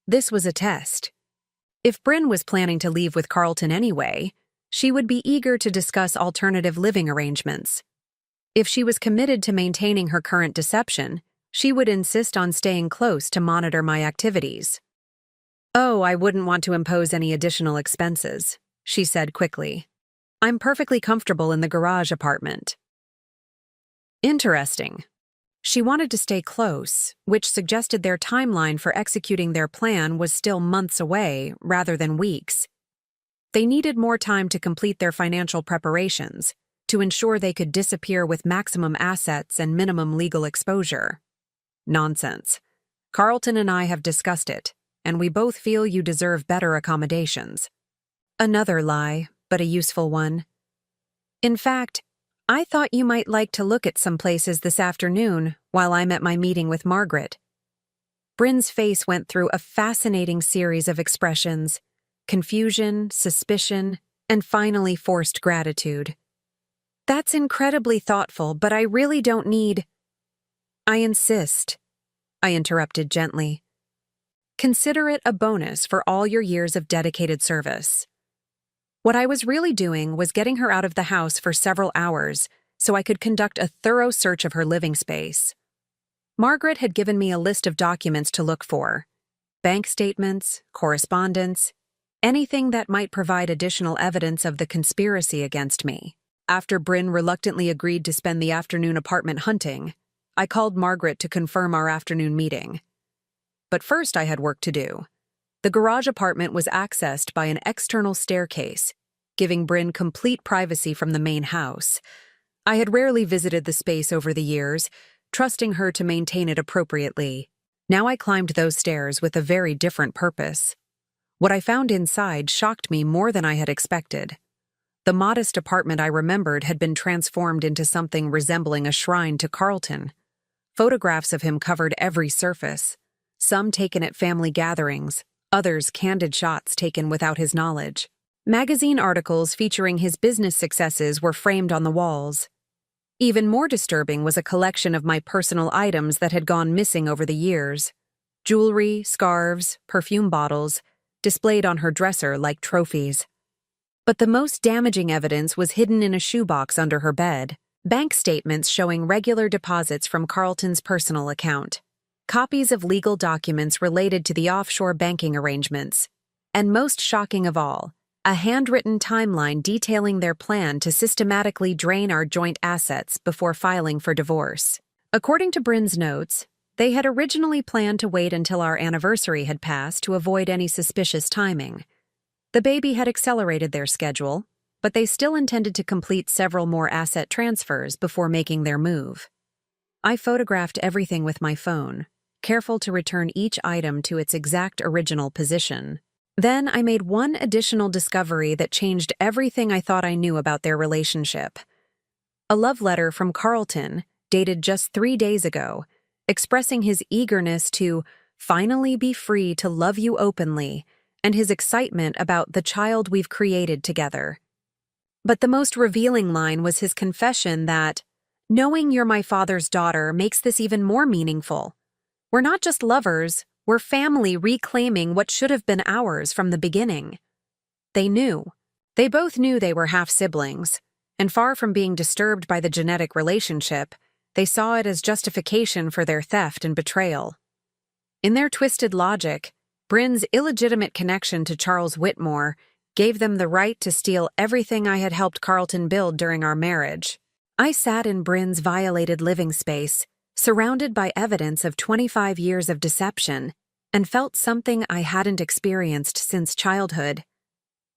This was a test. If Bryn was planning to leave with Carlton anyway, she would be eager to discuss alternative living arrangements. If she was committed to maintaining her current deception, she would insist on staying close to monitor my activities. "Oh, I wouldn't want to impose any additional expenses," she said quickly. "I'm perfectly comfortable in the garage apartment." Interesting. She wanted to stay close, which suggested their timeline for executing their plan was still months away rather than weeks. They needed more time to complete their financial preparations, to ensure they could disappear with maximum assets and minimum legal exposure. Nonsense. Carlton and I have discussed it, and we both feel you deserve better accommodations. Another lie, but a useful one. In fact, I thought you might like to look at some places this afternoon while I'm at my meeting with Margaret. Bryn's face went through a fascinating series of expressions: confusion, suspicion, and finally forced gratitude. "That's incredibly thoughtful, but I really don't need—" "I insist," I interrupted gently. "Consider it a bonus for all your years of dedicated service." What I was really doing was getting her out of the house for several hours so I could conduct a thorough search of her living space. Margaret had given me a list of documents to look for: bank statements, correspondence, anything that might provide additional evidence of the conspiracy against me. After Bryn reluctantly agreed to spend the afternoon apartment hunting, I called Margaret to confirm our afternoon meeting. But first I had work to do. The garage apartment was accessed by an external staircase, giving Bryn complete privacy from the main house. I had rarely visited the space over the years, trusting her to maintain it appropriately. Now I climbed those stairs with a very different purpose. What I found inside shocked me more than I had expected. The modest apartment I remembered had been transformed into something resembling a shrine to Carlton. Photographs of him covered every surface, some taken at family gatherings, others candid shots taken without his knowledge. Magazine articles featuring his business successes were framed on the walls. Even more disturbing was a collection of my personal items that had gone missing over the years. Jewelry, scarves, perfume bottles, displayed on her dresser like trophies. But the most damaging evidence was hidden in a shoebox under her bed. Bank statements showing regular deposits from Carlton's personal account. Copies of legal documents related to the offshore banking arrangements. And most shocking of all, a handwritten timeline detailing their plan to systematically drain our joint assets before filing for divorce. According to Bryn's notes, they had originally planned to wait until our anniversary had passed to avoid any suspicious timing. The baby had accelerated their schedule, but they still intended to complete several more asset transfers before making their move. I photographed everything with my phone, careful to return each item to its exact original position. Then I made one additional discovery that changed everything I thought I knew about their relationship. A love letter from Carlton, dated just 3 days ago, expressing his eagerness to finally be free to love you openly and his excitement about the child we've created together. But the most revealing line was his confession that, "Knowing you're my father's daughter makes this even more meaningful. We're not just lovers, we're family reclaiming what should have been ours from the beginning." They knew. They both knew they were half-siblings, and far from being disturbed by the genetic relationship, they saw it as justification for their theft and betrayal. In their twisted logic, Bryn's illegitimate connection to Charles Whitmore gave them the right to steal everything I had helped Carlton build during our marriage. I sat in Bryn's violated living space, surrounded by evidence of 25 years of deception, and felt something I hadn't experienced since childhood.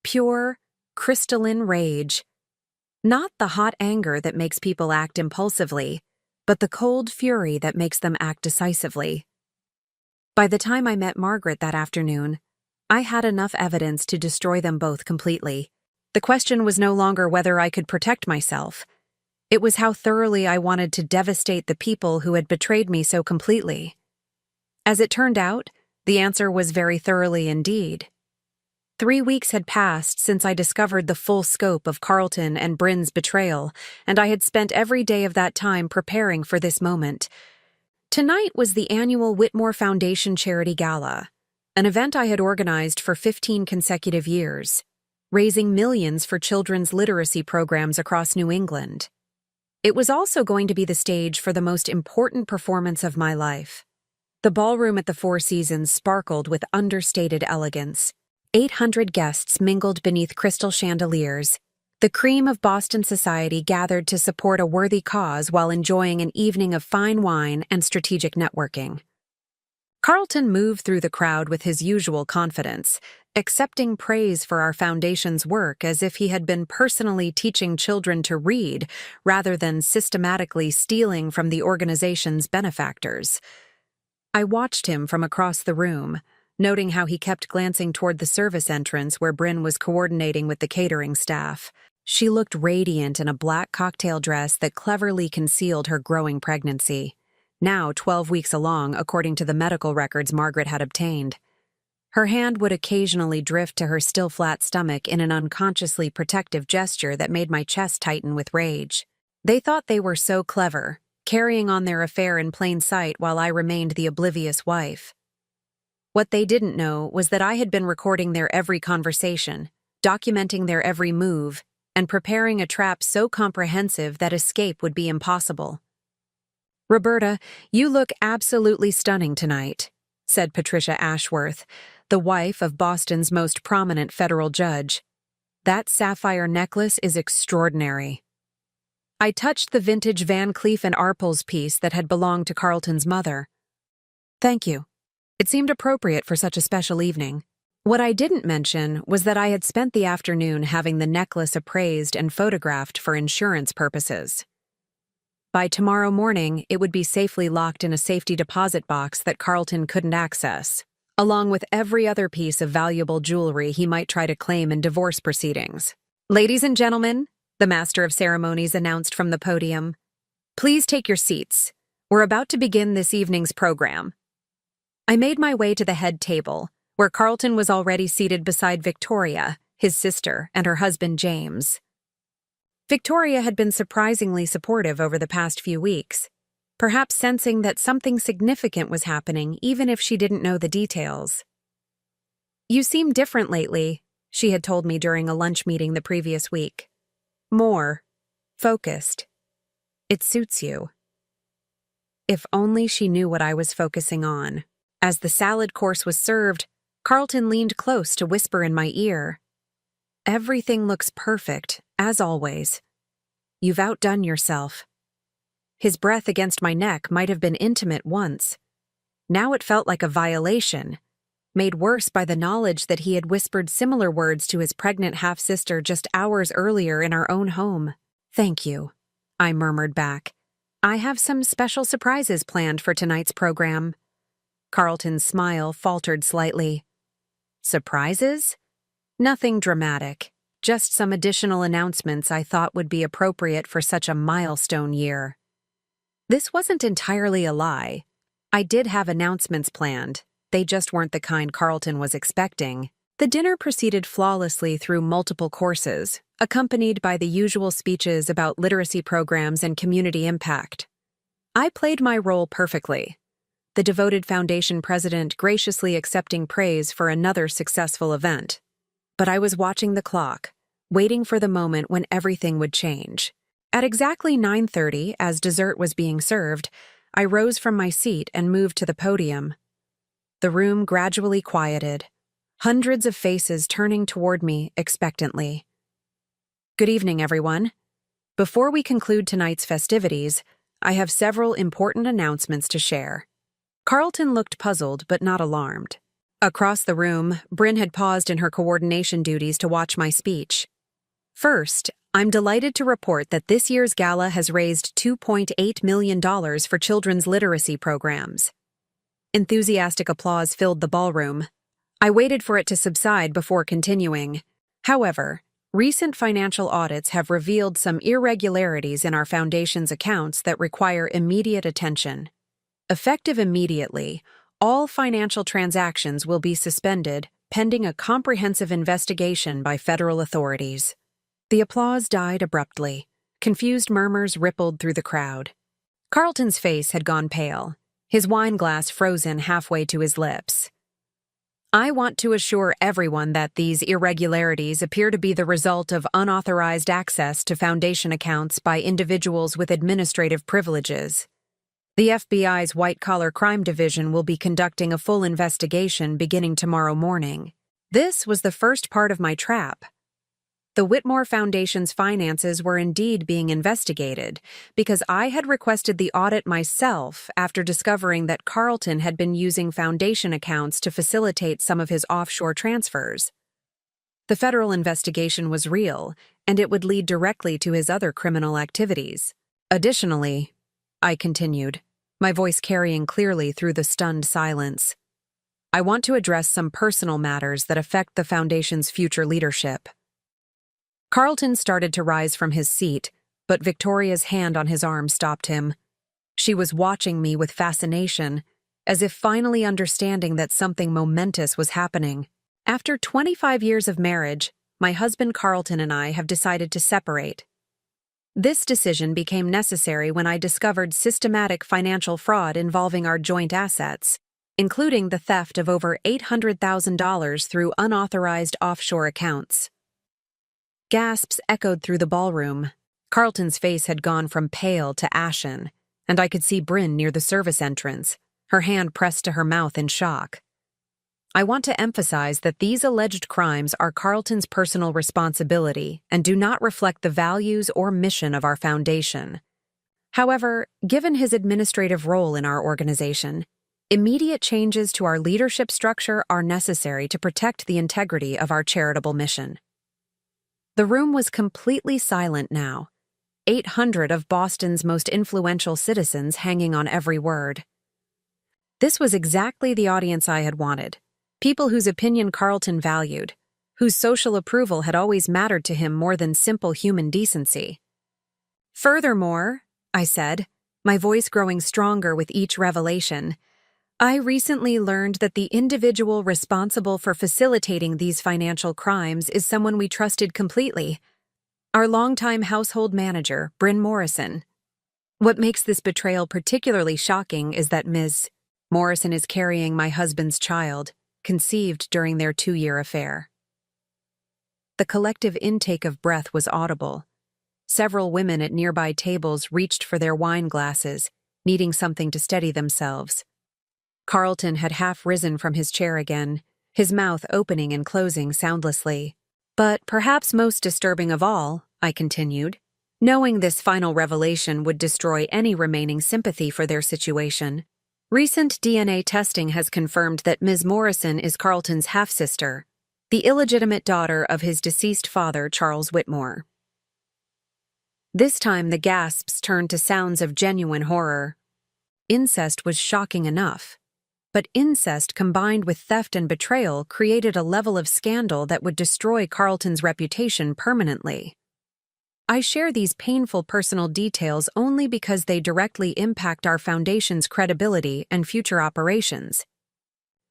Pure, crystalline rage. Not the hot anger that makes people act impulsively, but the cold fury that makes them act decisively. By the time I met Margaret that afternoon, I had enough evidence to destroy them both completely. The question was no longer whether I could protect myself. It was how thoroughly I wanted to devastate the people who had betrayed me so completely. As it turned out, the answer was very thoroughly indeed. 3 weeks had passed since I discovered the full scope of Carlton and Bryn's betrayal, and I had spent every day of that time preparing for this moment. Tonight was the annual Whitmore Foundation Charity Gala, an event I had organized for 15 consecutive years, raising millions for children's literacy programs across New England. It was also going to be the stage for the most important performance of my life. The ballroom at the Four Seasons sparkled with understated elegance. 800 guests mingled beneath crystal chandeliers. The cream of Boston society gathered to support a worthy cause while enjoying an evening of fine wine and strategic networking. Carlton moved through the crowd with his usual confidence, accepting praise for our foundation's work as if he had been personally teaching children to read rather than systematically stealing from the organization's benefactors. I watched him from across the room, noting how he kept glancing toward the service entrance where Bryn was coordinating with the catering staff. She looked radiant in a black cocktail dress that cleverly concealed her growing pregnancy, now 12 weeks along according to the medical records Margaret had obtained. Her hand would occasionally drift to her still flat stomach in an unconsciously protective gesture that made my chest tighten with rage. They thought they were so clever, carrying on their affair in plain sight while I remained the oblivious wife. What they didn't know was that I had been recording their every conversation, documenting their every move, and preparing a trap so comprehensive that escape would be impossible. "Roberta, you look absolutely stunning tonight," said Patricia Ashworth, the wife of Boston's most prominent federal judge. "That sapphire necklace is extraordinary." I touched the vintage Van Cleef & Arpels piece that had belonged to Carlton's mother. "Thank you. It seemed appropriate for such a special evening." What I didn't mention was that I had spent the afternoon having the necklace appraised and photographed for insurance purposes. By tomorrow morning, it would be safely locked in a safety deposit box that Carlton couldn't access, along with every other piece of valuable jewelry he might try to claim in divorce proceedings. "Ladies and gentlemen," the master of ceremonies announced from the podium, "please take your seats. We're about to begin this evening's program." I made my way to the head table, where Carlton was already seated beside Victoria, his sister, and her husband James. Victoria had been surprisingly supportive over the past few weeks, perhaps sensing that something significant was happening even if she didn't know the details. "You seem different lately," she had told me during a lunch meeting the previous week. "More focused. It suits you." If only she knew what I was focusing on. As the salad course was served, Carlton leaned close to whisper in my ear, "Everything looks perfect, as always. You've outdone yourself." His breath against my neck might have been intimate once. Now it felt like a violation, made worse by the knowledge that he had whispered similar words to his pregnant half-sister just hours earlier in our own home. "Thank you," I murmured back. "I have some special surprises planned for tonight's program." Carlton's smile faltered slightly. "Surprises? Nothing dramatic, just some additional announcements I thought would be appropriate for such a milestone year." This wasn't entirely a lie. I did have announcements planned, they just weren't the kind Carlton was expecting. The dinner proceeded flawlessly through multiple courses, accompanied by the usual speeches about literacy programs and community impact. I played my role perfectly, the devoted foundation president graciously accepting praise for another successful event. But I was watching the clock, waiting for the moment when everything would change. At exactly 9:30, as dessert was being served, I rose from my seat and moved to the podium. The room gradually quieted, hundreds of faces turning toward me expectantly. "Good evening, everyone. Before we conclude tonight's festivities, I have several important announcements to share." Carlton looked puzzled but not alarmed. Across the room, Bryn had paused in her coordination duties to watch my speech. "First, I'm delighted to report that this year's gala has raised $2.8 million for children's literacy programs." Enthusiastic applause filled the ballroom. I waited for it to subside before continuing. "However, recent financial audits have revealed some irregularities in our foundation's accounts that require immediate attention. Effective immediately, all financial transactions will be suspended pending a comprehensive investigation by federal authorities." The applause died abruptly. Confused murmurs rippled through the crowd. Carlton's face had gone pale, his wine glass frozen halfway to his lips. "I want to assure everyone that these irregularities appear to be the result of unauthorized access to foundation accounts by individuals with administrative privileges. The FBI's White-Collar Crime Division will be conducting a full investigation beginning tomorrow morning." This was the first part of my trap. The Whitmore Foundation's finances were indeed being investigated because I had requested the audit myself after discovering that Carlton had been using foundation accounts to facilitate some of his offshore transfers. The federal investigation was real, and it would lead directly to his other criminal activities. "Additionally," I continued, my voice carrying clearly through the stunned silence, "I want to address some personal matters that affect the Foundation's future leadership." Carlton started to rise from his seat, but Victoria's hand on his arm stopped him. She was watching me with fascination, as if finally understanding that something momentous was happening. "After 25 years of marriage, my husband Carlton and I have decided to separate. This decision became necessary when I discovered systematic financial fraud involving our joint assets, including the theft of over $800,000 through unauthorized offshore accounts." Gasps echoed through the ballroom. Carlton's face had gone from pale to ashen, and I could see Bryn near the service entrance, her hand pressed to her mouth in shock. I want to emphasize that these alleged crimes are Carlton's personal responsibility and do not reflect the values or mission of our foundation. However, given his administrative role in our organization, immediate changes to our leadership structure are necessary to protect the integrity of our charitable mission. The room was completely silent now, 800 of Boston's most influential citizens hanging on every word. This was exactly the audience I had wanted. People whose opinion Carlton valued, whose social approval had always mattered to him more than simple human decency. Furthermore, I said, my voice growing stronger with each revelation, I recently learned that the individual responsible for facilitating these financial crimes is someone we trusted completely. Our longtime household manager, Bryn Morrison. What makes this betrayal particularly shocking is that Ms. Morrison is carrying my husband's child, conceived during their 2-year affair. The collective intake of breath was audible. Several women at nearby tables reached for their wine glasses, needing something to steady themselves. Carlton had half risen from his chair again, his mouth opening and closing soundlessly. But perhaps most disturbing of all, I continued, knowing this final revelation would destroy any remaining sympathy for their situation. Recent DNA testing has confirmed that Ms. Morrison is Carlton's half-sister, the illegitimate daughter of his deceased father, Charles Whitmore. This time the gasps turned to sounds of genuine horror. Incest was shocking enough, but incest combined with theft and betrayal created a level of scandal that would destroy Carlton's reputation permanently. I share these painful personal details only because they directly impact our foundation's credibility and future operations.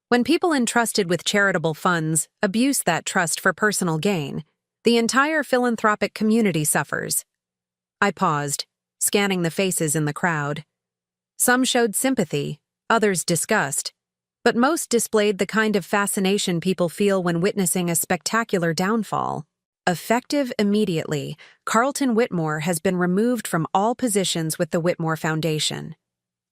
When people entrusted with charitable funds abuse that trust for personal gain, the entire philanthropic community suffers. I paused, scanning the faces in the crowd. Some showed sympathy, others disgust, but most displayed the kind of fascination people feel when witnessing a spectacular downfall. Effective immediately, Carlton Whitmore has been removed from all positions with the Whitmore Foundation.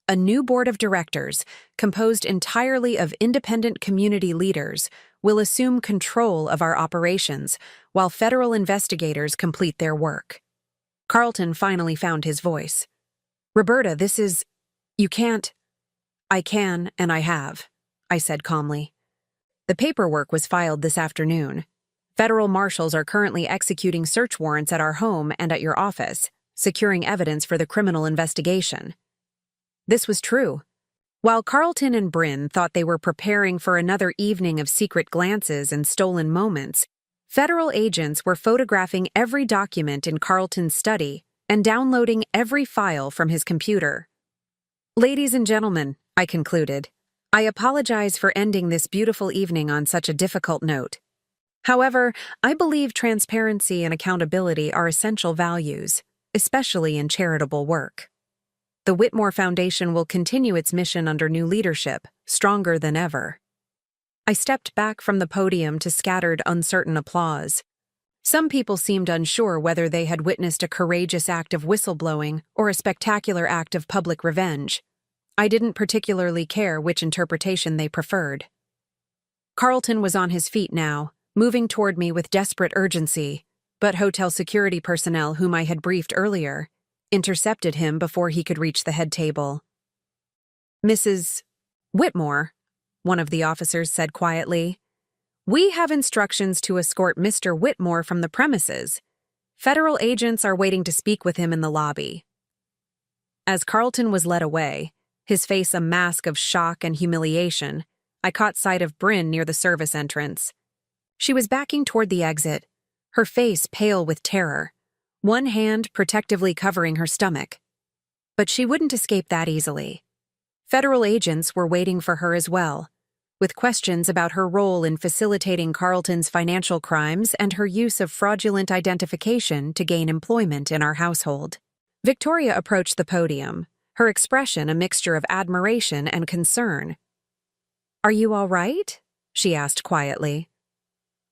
A new board of directors, composed entirely of independent community leaders, will assume control of our operations while federal investigators complete their work. Carlton finally found his voice. Roberta, you can't. I can, and I have, I said calmly. The paperwork was filed this afternoon. Federal marshals are currently executing search warrants at our home and at your office, securing evidence for the criminal investigation. This was true. While Carlton and Bryn thought they were preparing for another evening of secret glances and stolen moments, federal agents were photographing every document in Carlton's study and downloading every file from his computer. Ladies and gentlemen, I concluded, I apologize for ending this beautiful evening on such a difficult note. However, I believe transparency and accountability are essential values, especially in charitable work. The Whitmore Foundation will continue its mission under new leadership, stronger than ever. I stepped back from the podium to scattered, uncertain applause. Some people seemed unsure whether they had witnessed a courageous act of whistleblowing or a spectacular act of public revenge. I didn't particularly care which interpretation they preferred. Carlton was on his feet now, moving toward me with desperate urgency, but hotel security personnel whom I had briefed earlier intercepted him before he could reach the head table. Mrs. Whitmore, one of the officers said quietly, we have instructions to escort Mr. Whitmore from the premises. Federal agents are waiting to speak with him in the lobby. As Carlton was led away, his face a mask of shock and humiliation, I caught sight of Bryn near the service entrance. She was backing toward the exit, her face pale with terror, one hand protectively covering her stomach. But she wouldn't escape that easily. Federal agents were waiting for her as well, with questions about her role in facilitating Carlton's financial crimes and her use of fraudulent identification to gain employment in our household. Victoria approached the podium, her expression a mixture of admiration and concern. Are you all right? She asked quietly.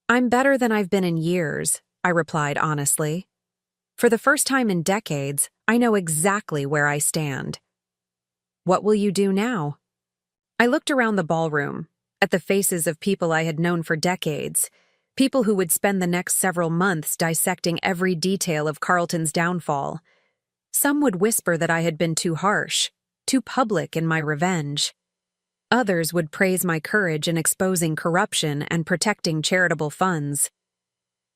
I'm better than I've been in years, I replied honestly. For the first time in decades, I know exactly where I stand. What will you do now? I looked around the ballroom, at the faces of people I had known for decades, people who would spend the next several months dissecting every detail of Carlton's downfall. Some would whisper that I had been too harsh, too public in my revenge. Others would praise my courage in exposing corruption and protecting charitable funds.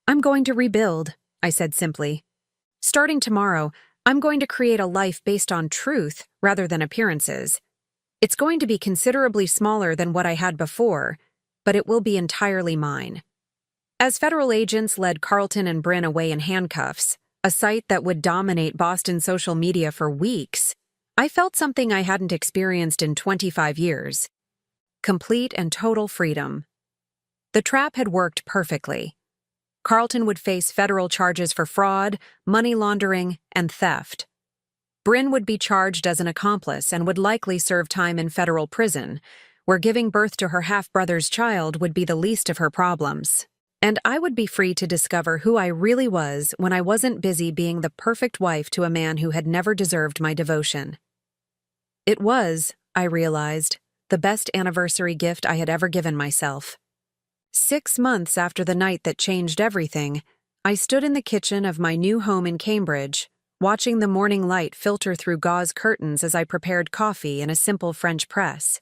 I'm going to rebuild, I said simply. Starting tomorrow, I'm going to create a life based on truth rather than appearances. It's going to be considerably smaller than what I had before, but it will be entirely mine. As federal agents led Carlton and Bryn away in handcuffs, a sight that would dominate Boston social media for weeks, I felt something I hadn't experienced in 25 years. Complete and total freedom. The trap had worked perfectly. Carlton would face federal charges for fraud, money laundering, and theft. Bryn would be charged as an accomplice and would likely serve time in federal prison, where giving birth to her half-brother's child would be the least of her problems. And I would be free to discover who I really was when I wasn't busy being the perfect wife to a man who had never deserved my devotion. It was, I realized, the best anniversary gift I had ever given myself. 6 months after the night that changed everything, I stood in the kitchen of my new home in Cambridge, watching the morning light filter through gauze curtains as I prepared coffee in a simple French press.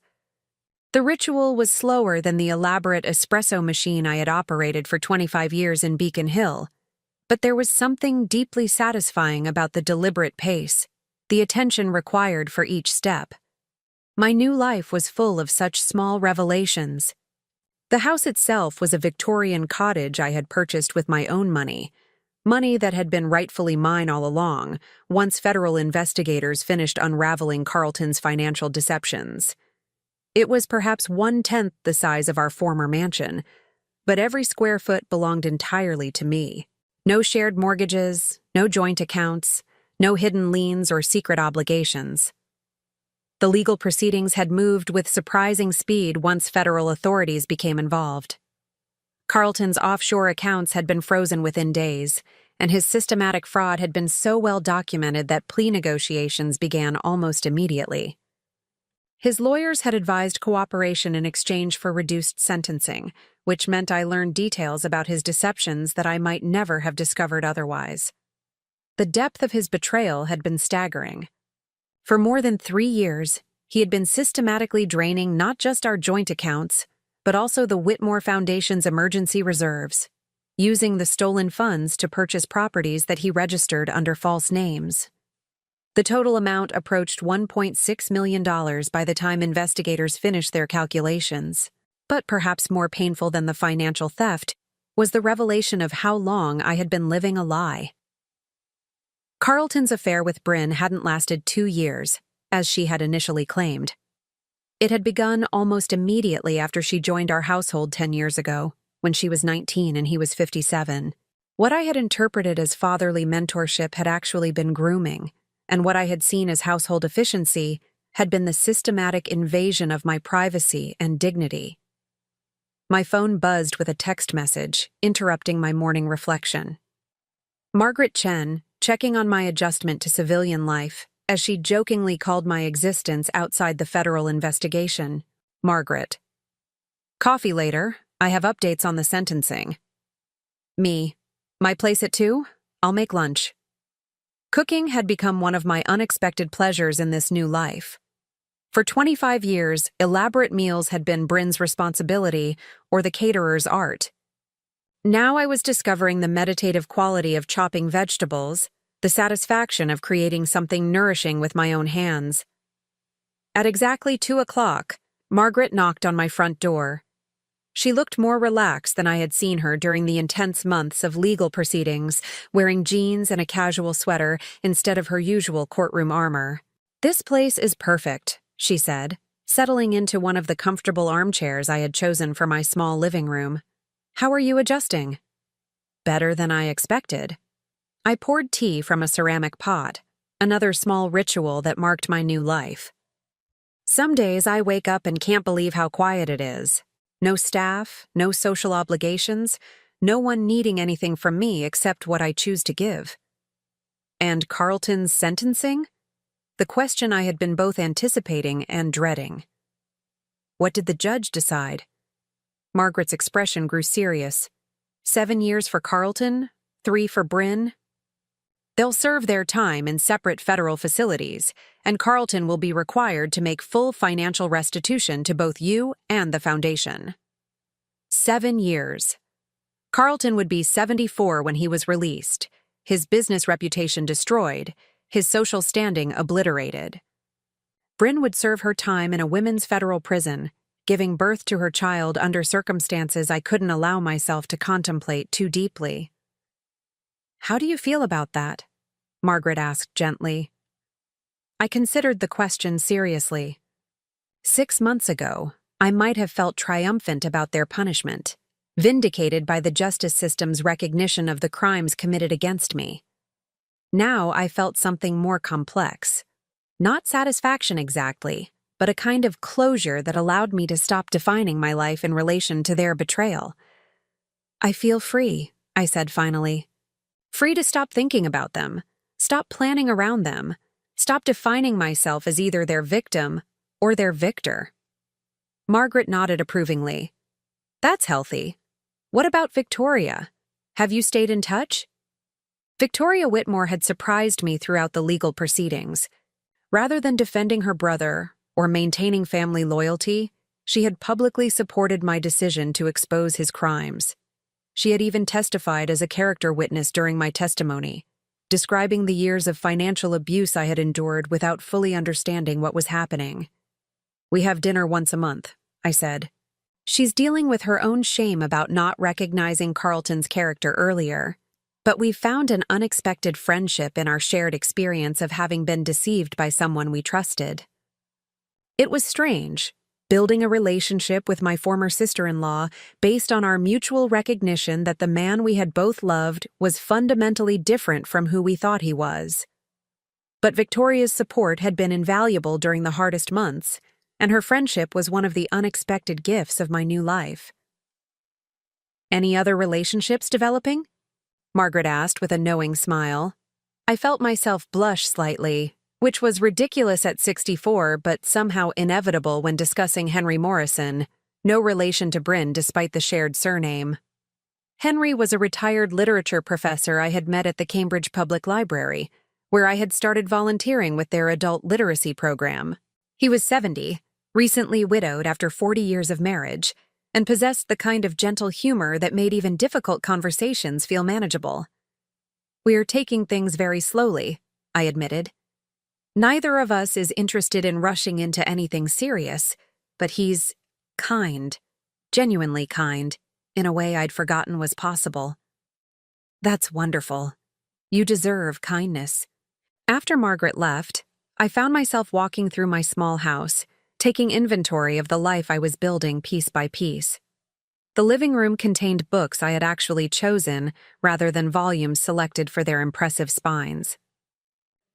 The ritual was slower than the elaborate espresso machine I had operated for 25 years in Beacon Hill, but there was something deeply satisfying about the deliberate pace, the attention required for each step. My new life was full of such small revelations. The house itself was a Victorian cottage I had purchased with my own money that had been rightfully mine all along, once federal investigators finished unraveling Carlton's financial deceptions. It was perhaps 1/10 the size of our former mansion, but every square foot belonged entirely to me. No shared mortgages, no joint accounts, no hidden liens or secret obligations. The legal proceedings had moved with surprising speed once federal authorities became involved. Carlton's offshore accounts had been frozen within days, and his systematic fraud had been so well documented that plea negotiations began almost immediately. His lawyers had advised cooperation in exchange for reduced sentencing, which meant I learned details about his deceptions that I might never have discovered otherwise. The depth of his betrayal had been staggering. For more than 3 years, he had been systematically draining not just our joint accounts, but also the Whitmore Foundation's emergency reserves, using the stolen funds to purchase properties that he registered under false names. The total amount approached $1.6 million by the time investigators finished their calculations. But perhaps more painful than the financial theft was the revelation of how long I had been living a lie. Carlton's affair with Bryn hadn't lasted 2 years, as she had initially claimed. It had begun almost immediately after she joined our household 10 years ago, when she was 19 and he was 57. What I had interpreted as fatherly mentorship had actually been grooming, and what I had seen as household efficiency had been the systematic invasion of my privacy and dignity. My phone buzzed with a text message, interrupting my morning reflection. Margaret Chen, checking on my adjustment to civilian life, as she jokingly called my existence outside the federal investigation. Margaret. Coffee later. I have updates on the sentencing. Me. My place at 2? I'll make lunch. Cooking had become one of my unexpected pleasures in this new life. For 25 years, elaborate meals had been Bryn's responsibility or the caterer's art. Now I was discovering the meditative quality of chopping vegetables, the satisfaction of creating something nourishing with my own hands. At exactly 2 o'clock, Margaret knocked on my front door. She looked more relaxed than I had seen her during the intense months of legal proceedings, wearing jeans and a casual sweater instead of her usual courtroom armor. "This place is perfect," she said, settling into one of the comfortable armchairs I had chosen for my small living room. "How are you adjusting?" "Better than I expected." I poured tea from a ceramic pot, another small ritual that marked my new life. Some days I wake up and can't believe how quiet it is. No staff, no social obligations, no one needing anything from me except what I choose to give. And Carlton's sentencing? The question I had been both anticipating and dreading. What did the judge decide? Margaret's expression grew serious. 7 years for Carlton, 3 for Bryn. They'll serve their time in separate federal facilities, and Carlton will be required to make full financial restitution to both you and the foundation. 7 years. Carlton would be 74 when he was released, his business reputation destroyed, his social standing obliterated. Bryn would serve her time in a women's federal prison, giving birth to her child under circumstances I couldn't allow myself to contemplate too deeply. "How do you feel about that?" Margaret asked gently. I considered the question seriously. 6 months ago, I might have felt triumphant about their punishment, vindicated by the justice system's recognition of the crimes committed against me. Now I felt something more complex. Not satisfaction exactly, but a kind of closure that allowed me to stop defining my life in relation to their betrayal. "I feel free," I said finally. Free to stop thinking about them, stop planning around them, stop defining myself as either their victim or their victor. Margaret nodded approvingly. "That's healthy. What about Victoria? Have you stayed in touch?" Victoria Whitmore had surprised me throughout the legal proceedings. Rather than defending her brother or maintaining family loyalty, she had publicly supported my decision to expose his crimes. She had even testified as a character witness during my testimony, describing the years of financial abuse I had endured without fully understanding what was happening. "We have dinner once a month," I said. "She's dealing with her own shame about not recognizing Carlton's character earlier, but we found an unexpected friendship in our shared experience of having been deceived by someone we trusted." It was strange, building a relationship with my former sister-in-law based on our mutual recognition that the man we had both loved was fundamentally different from who we thought he was. But Victoria's support had been invaluable during the hardest months, and her friendship was one of the unexpected gifts of my new life. "Any other relationships developing?" Margaret asked with a knowing smile. I felt myself blush slightly, which was ridiculous at 64 but somehow inevitable when discussing Henry Morrison, no relation to Bryn despite the shared surname. Henry was a retired literature professor I had met at the Cambridge Public Library, where I had started volunteering with their adult literacy program. He was 70, recently widowed after 40 years of marriage, and possessed the kind of gentle humor that made even difficult conversations feel manageable. "We're taking things very slowly," I admitted. "Neither of us is interested in rushing into anything serious, but he's kind, genuinely kind, in a way I'd forgotten was possible." "That's wonderful. You deserve kindness." After Margaret left, I found myself walking through my small house, taking inventory of the life I was building piece by piece. The living room contained books I had actually chosen rather than volumes selected for their impressive spines.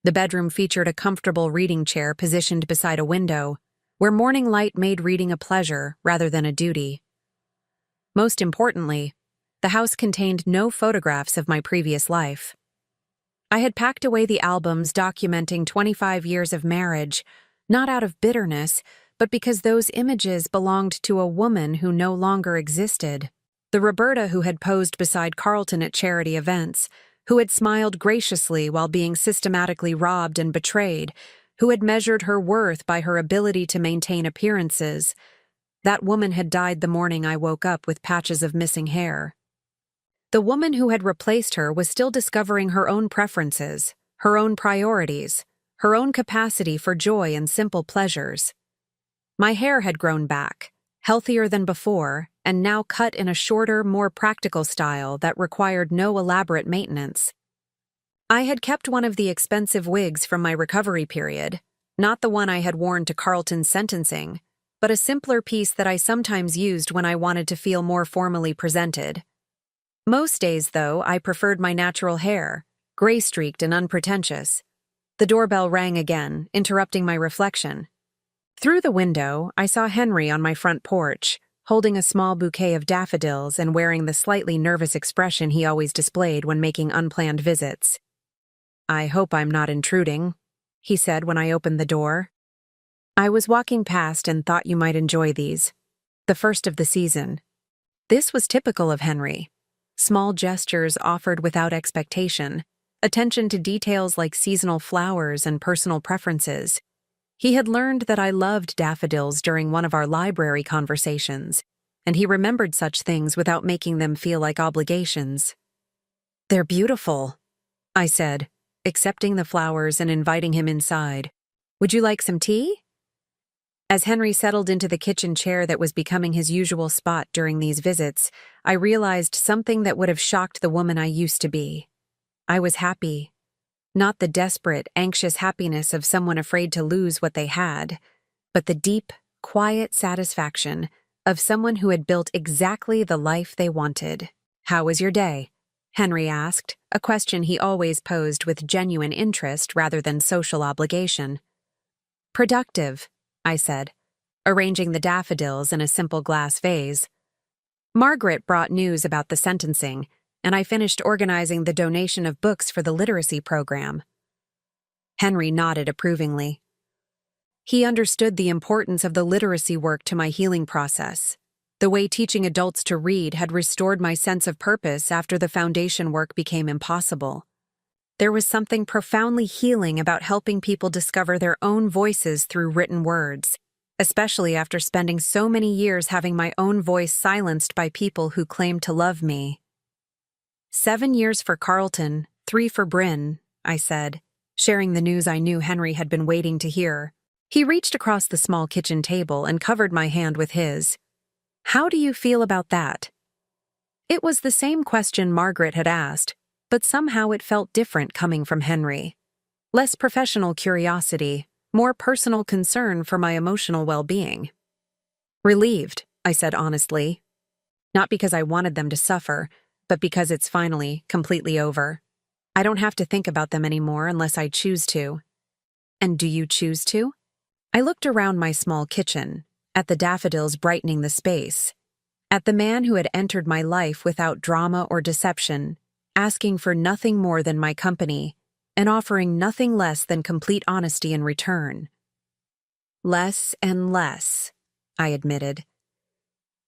The bedroom featured a comfortable reading chair positioned beside a window, where morning light made reading a pleasure rather than a duty. Most importantly, the house contained no photographs of my previous life. I had packed away the albums documenting 25 years of marriage, not out of bitterness, but because those images belonged to a woman who no longer existed. The Roberta who had posed beside Carlton at charity events, who had smiled graciously while being systematically robbed and betrayed, who had measured her worth by her ability to maintain appearances. That woman had died the morning I woke up with patches of missing hair. The woman who had replaced her was still discovering her own preferences, her own priorities, her own capacity for joy and simple pleasures. My hair had grown back, healthier than before, and now cut in a shorter, more practical style that required no elaborate maintenance. I had kept one of the expensive wigs from my recovery period, not the one I had worn to Carlton's sentencing, but a simpler piece that I sometimes used when I wanted to feel more formally presented. Most days, though, I preferred my natural hair, gray-streaked and unpretentious. The doorbell rang again, interrupting my reflection. Through the window, I saw Henry on my front porch, holding a small bouquet of daffodils and wearing the slightly nervous expression he always displayed when making unplanned visits. "I hope I'm not intruding," he said when I opened the door. "I was walking past and thought you might enjoy these. The first of the season." This was typical of Henry. Small gestures offered without expectation, attention to details like seasonal flowers and personal preferences. He had learned that I loved daffodils during one of our library conversations, and he remembered such things without making them feel like obligations. "They're beautiful," I said, accepting the flowers and inviting him inside. Would you like some tea? As Henry settled into the kitchen chair that was becoming his usual spot during these visits, I realized something that would have shocked the woman I used to be. I was happy. Not the desperate, anxious happiness of someone afraid to lose what they had, but the deep, quiet satisfaction of someone who had built exactly the life they wanted. "How was your day?" Henry asked, a question he always posed with genuine interest rather than social obligation. "Productive," I said, arranging the daffodils in a simple glass vase. Margaret brought news about the sentencing, and I finished organizing the donation of books for the literacy program. Henry nodded approvingly. He understood the importance of the literacy work to my healing process. The way teaching adults to read had restored my sense of purpose after the foundation work became impossible. There was something profoundly healing about helping people discover their own voices through written words, especially after spending so many years having my own voice silenced by people who claimed to love me. 7 years for Carlton, 3 for Bryn, I said, sharing the news I knew Henry had been waiting to hear. He reached across the small kitchen table and covered my hand with his. "How do you feel about that?" It was the same question Margaret had asked, but somehow it felt different coming from Henry. Less professional curiosity, more personal concern for my emotional well-being. "Relieved," I said honestly. Not because I wanted them to suffer, but because it's finally completely over. I don't have to think about them anymore unless I choose to. And do you choose to? I looked around my small kitchen, at the daffodils brightening the space, at the man who had entered my life without drama or deception, asking for nothing more than my company, and offering nothing less than complete honesty in return. Less and less, I admitted.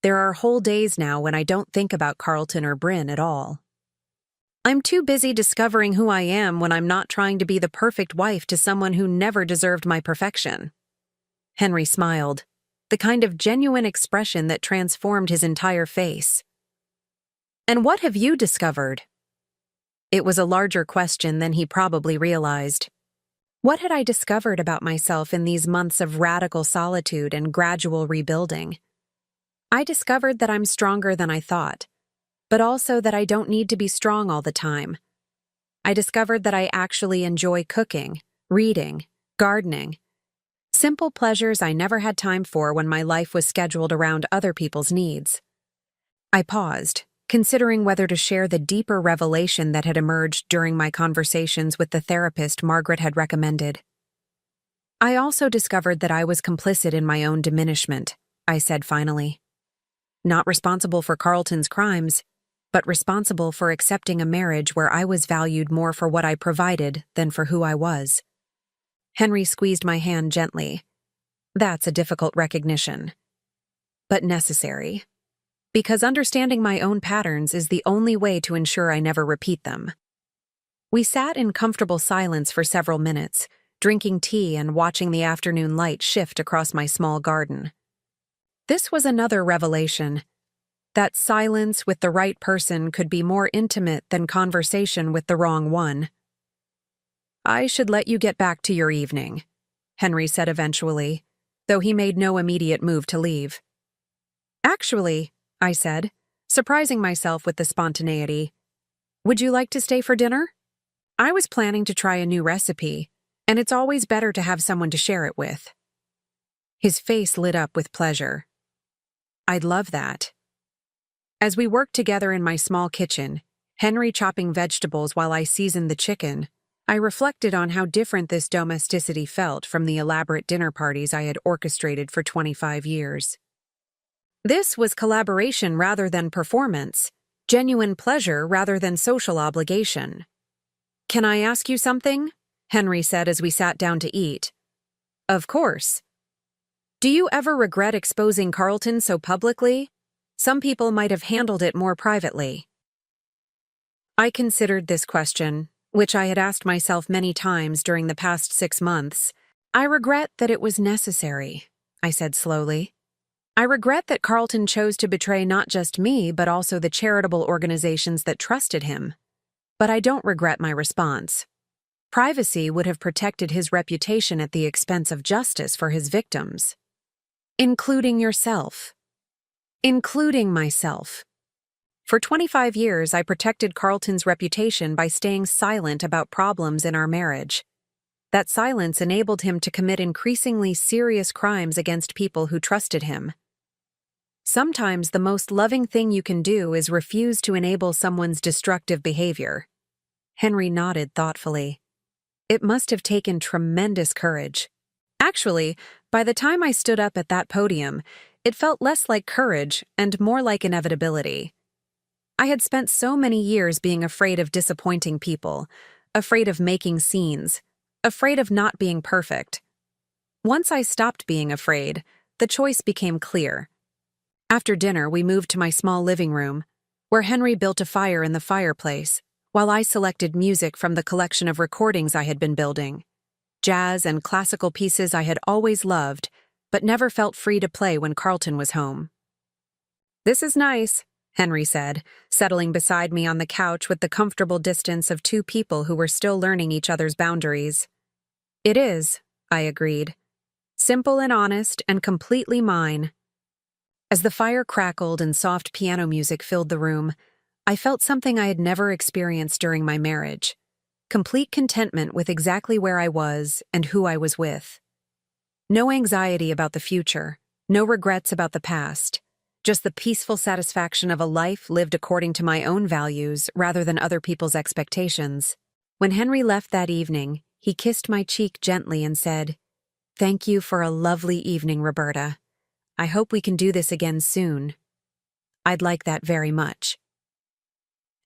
There are whole days now when I don't think about Carlton or Bryn at all. I'm too busy discovering who I am when I'm not trying to be the perfect wife to someone who never deserved my perfection. Henry smiled, the kind of genuine expression that transformed his entire face. "And what have you discovered?" It was a larger question than he probably realized. What had I discovered about myself in these months of radical solitude and gradual rebuilding? I discovered that I'm stronger than I thought, but also that I don't need to be strong all the time. I discovered that I actually enjoy cooking, reading, gardening. Simple pleasures I never had time for when my life was scheduled around other people's needs. I paused, considering whether to share the deeper revelation that had emerged during my conversations with the therapist Margaret had recommended. I also discovered that I was complicit in my own diminishment, I said finally. Not responsible for Carlton's crimes, but responsible for accepting a marriage where I was valued more for what I provided than for who I was. Henry squeezed my hand gently. That's a difficult recognition, but necessary. Because understanding my own patterns is the only way to ensure I never repeat them. We sat in comfortable silence for several minutes, drinking tea and watching the afternoon light shift across my small garden. This was another revelation. That silence with the right person could be more intimate than conversation with the wrong one. "I should let you get back to your evening," Henry said eventually, though he made no immediate move to leave. "Actually," I said, surprising myself with the spontaneity, "would you like to stay for dinner? I was planning to try a new recipe, and it's always better to have someone to share it with." His face lit up with pleasure. "I'd love that." As we worked together in my small kitchen, Henry chopping vegetables while I seasoned the chicken, I reflected on how different this domesticity felt from the elaborate dinner parties I had orchestrated for 25 years. This was collaboration rather than performance, genuine pleasure rather than social obligation. "Can I ask you something?" Henry said as we sat down to eat. "Of course." "Do you ever regret exposing Carlton so publicly? Some people might have handled it more privately." I considered this question, which I had asked myself many times during the past 6 months. "I regret that it was necessary," I said slowly. "I regret that Carlton chose to betray not just me, but also the charitable organizations that trusted him. But I don't regret my response. Privacy would have protected his reputation at the expense of justice for his victims. Including yourself. Including myself. For 25 years, I protected Carlton's reputation by staying silent about problems in our marriage. That silence enabled him to commit increasingly serious crimes against people who trusted him. Sometimes the most loving thing you can do is refuse to enable someone's destructive behavior. Henry nodded thoughtfully. It must have taken tremendous courage. Actually, by the time I stood up at that podium, it felt less like courage and more like inevitability. I had spent so many years being afraid of disappointing people, afraid of making scenes, afraid of not being perfect. Once I stopped being afraid, the choice became clear. After dinner, we moved to my small living room, where Henry built a fire in the fireplace, while I selected music from the collection of recordings I had been building. Jazz and classical pieces I had always loved, but never felt free to play when Carlton was home. "This is nice," Henry said, settling beside me on the couch with the comfortable distance of two people who were still learning each other's boundaries. "It is," I agreed. "Simple and honest and completely mine." As the fire crackled and soft piano music filled the room, I felt something I had never experienced during my marriage. Complete contentment with exactly where I was and who I was with. No anxiety about the future, no regrets about the past, just the peaceful satisfaction of a life lived according to my own values rather than other people's expectations. When Henry left that evening, he kissed my cheek gently and said, "Thank you for a lovely evening, Roberta. I hope we can do this again soon." I'd like that very much.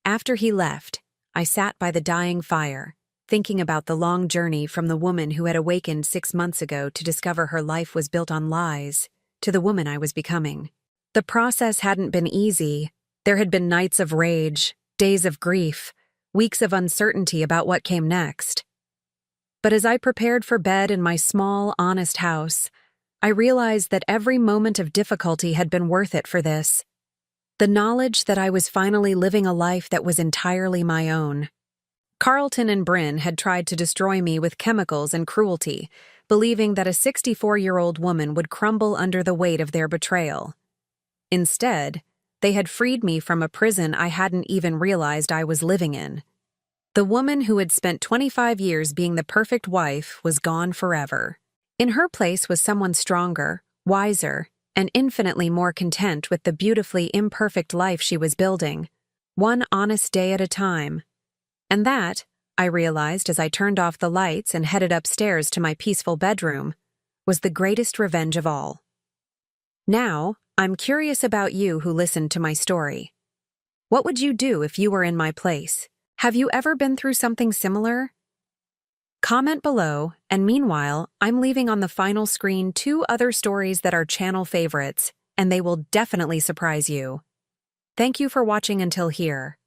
After he left, I sat by the dying fire, thinking about the long journey from the woman who had awakened 6 months ago to discover her life was built on lies, to the woman I was becoming. The process hadn't been easy. There had been nights of rage, days of grief, weeks of uncertainty about what came next. But as I prepared for bed in my small, honest house, I realized that every moment of difficulty had been worth it for this. The knowledge that I was finally living a life that was entirely my own. Carlton and Bryn had tried to destroy me with chemicals and cruelty, believing that a 64-year-old woman would crumble under the weight of their betrayal. Instead, they had freed me from a prison I hadn't even realized I was living in. The woman who had spent 25 years being the perfect wife was gone forever. In her place was someone stronger, wiser, and infinitely more content with the beautifully imperfect life she was building, one honest day at a time. And that, I realized as I turned off the lights and headed upstairs to my peaceful bedroom, was the greatest revenge of all. Now, I'm curious about you who listened to my story. What would you do if you were in my place? Have you ever been through something similar? Comment below, and meanwhile, I'm leaving on the final screen 2 other stories that are channel favorites, and they will definitely surprise you. Thank you for watching until here.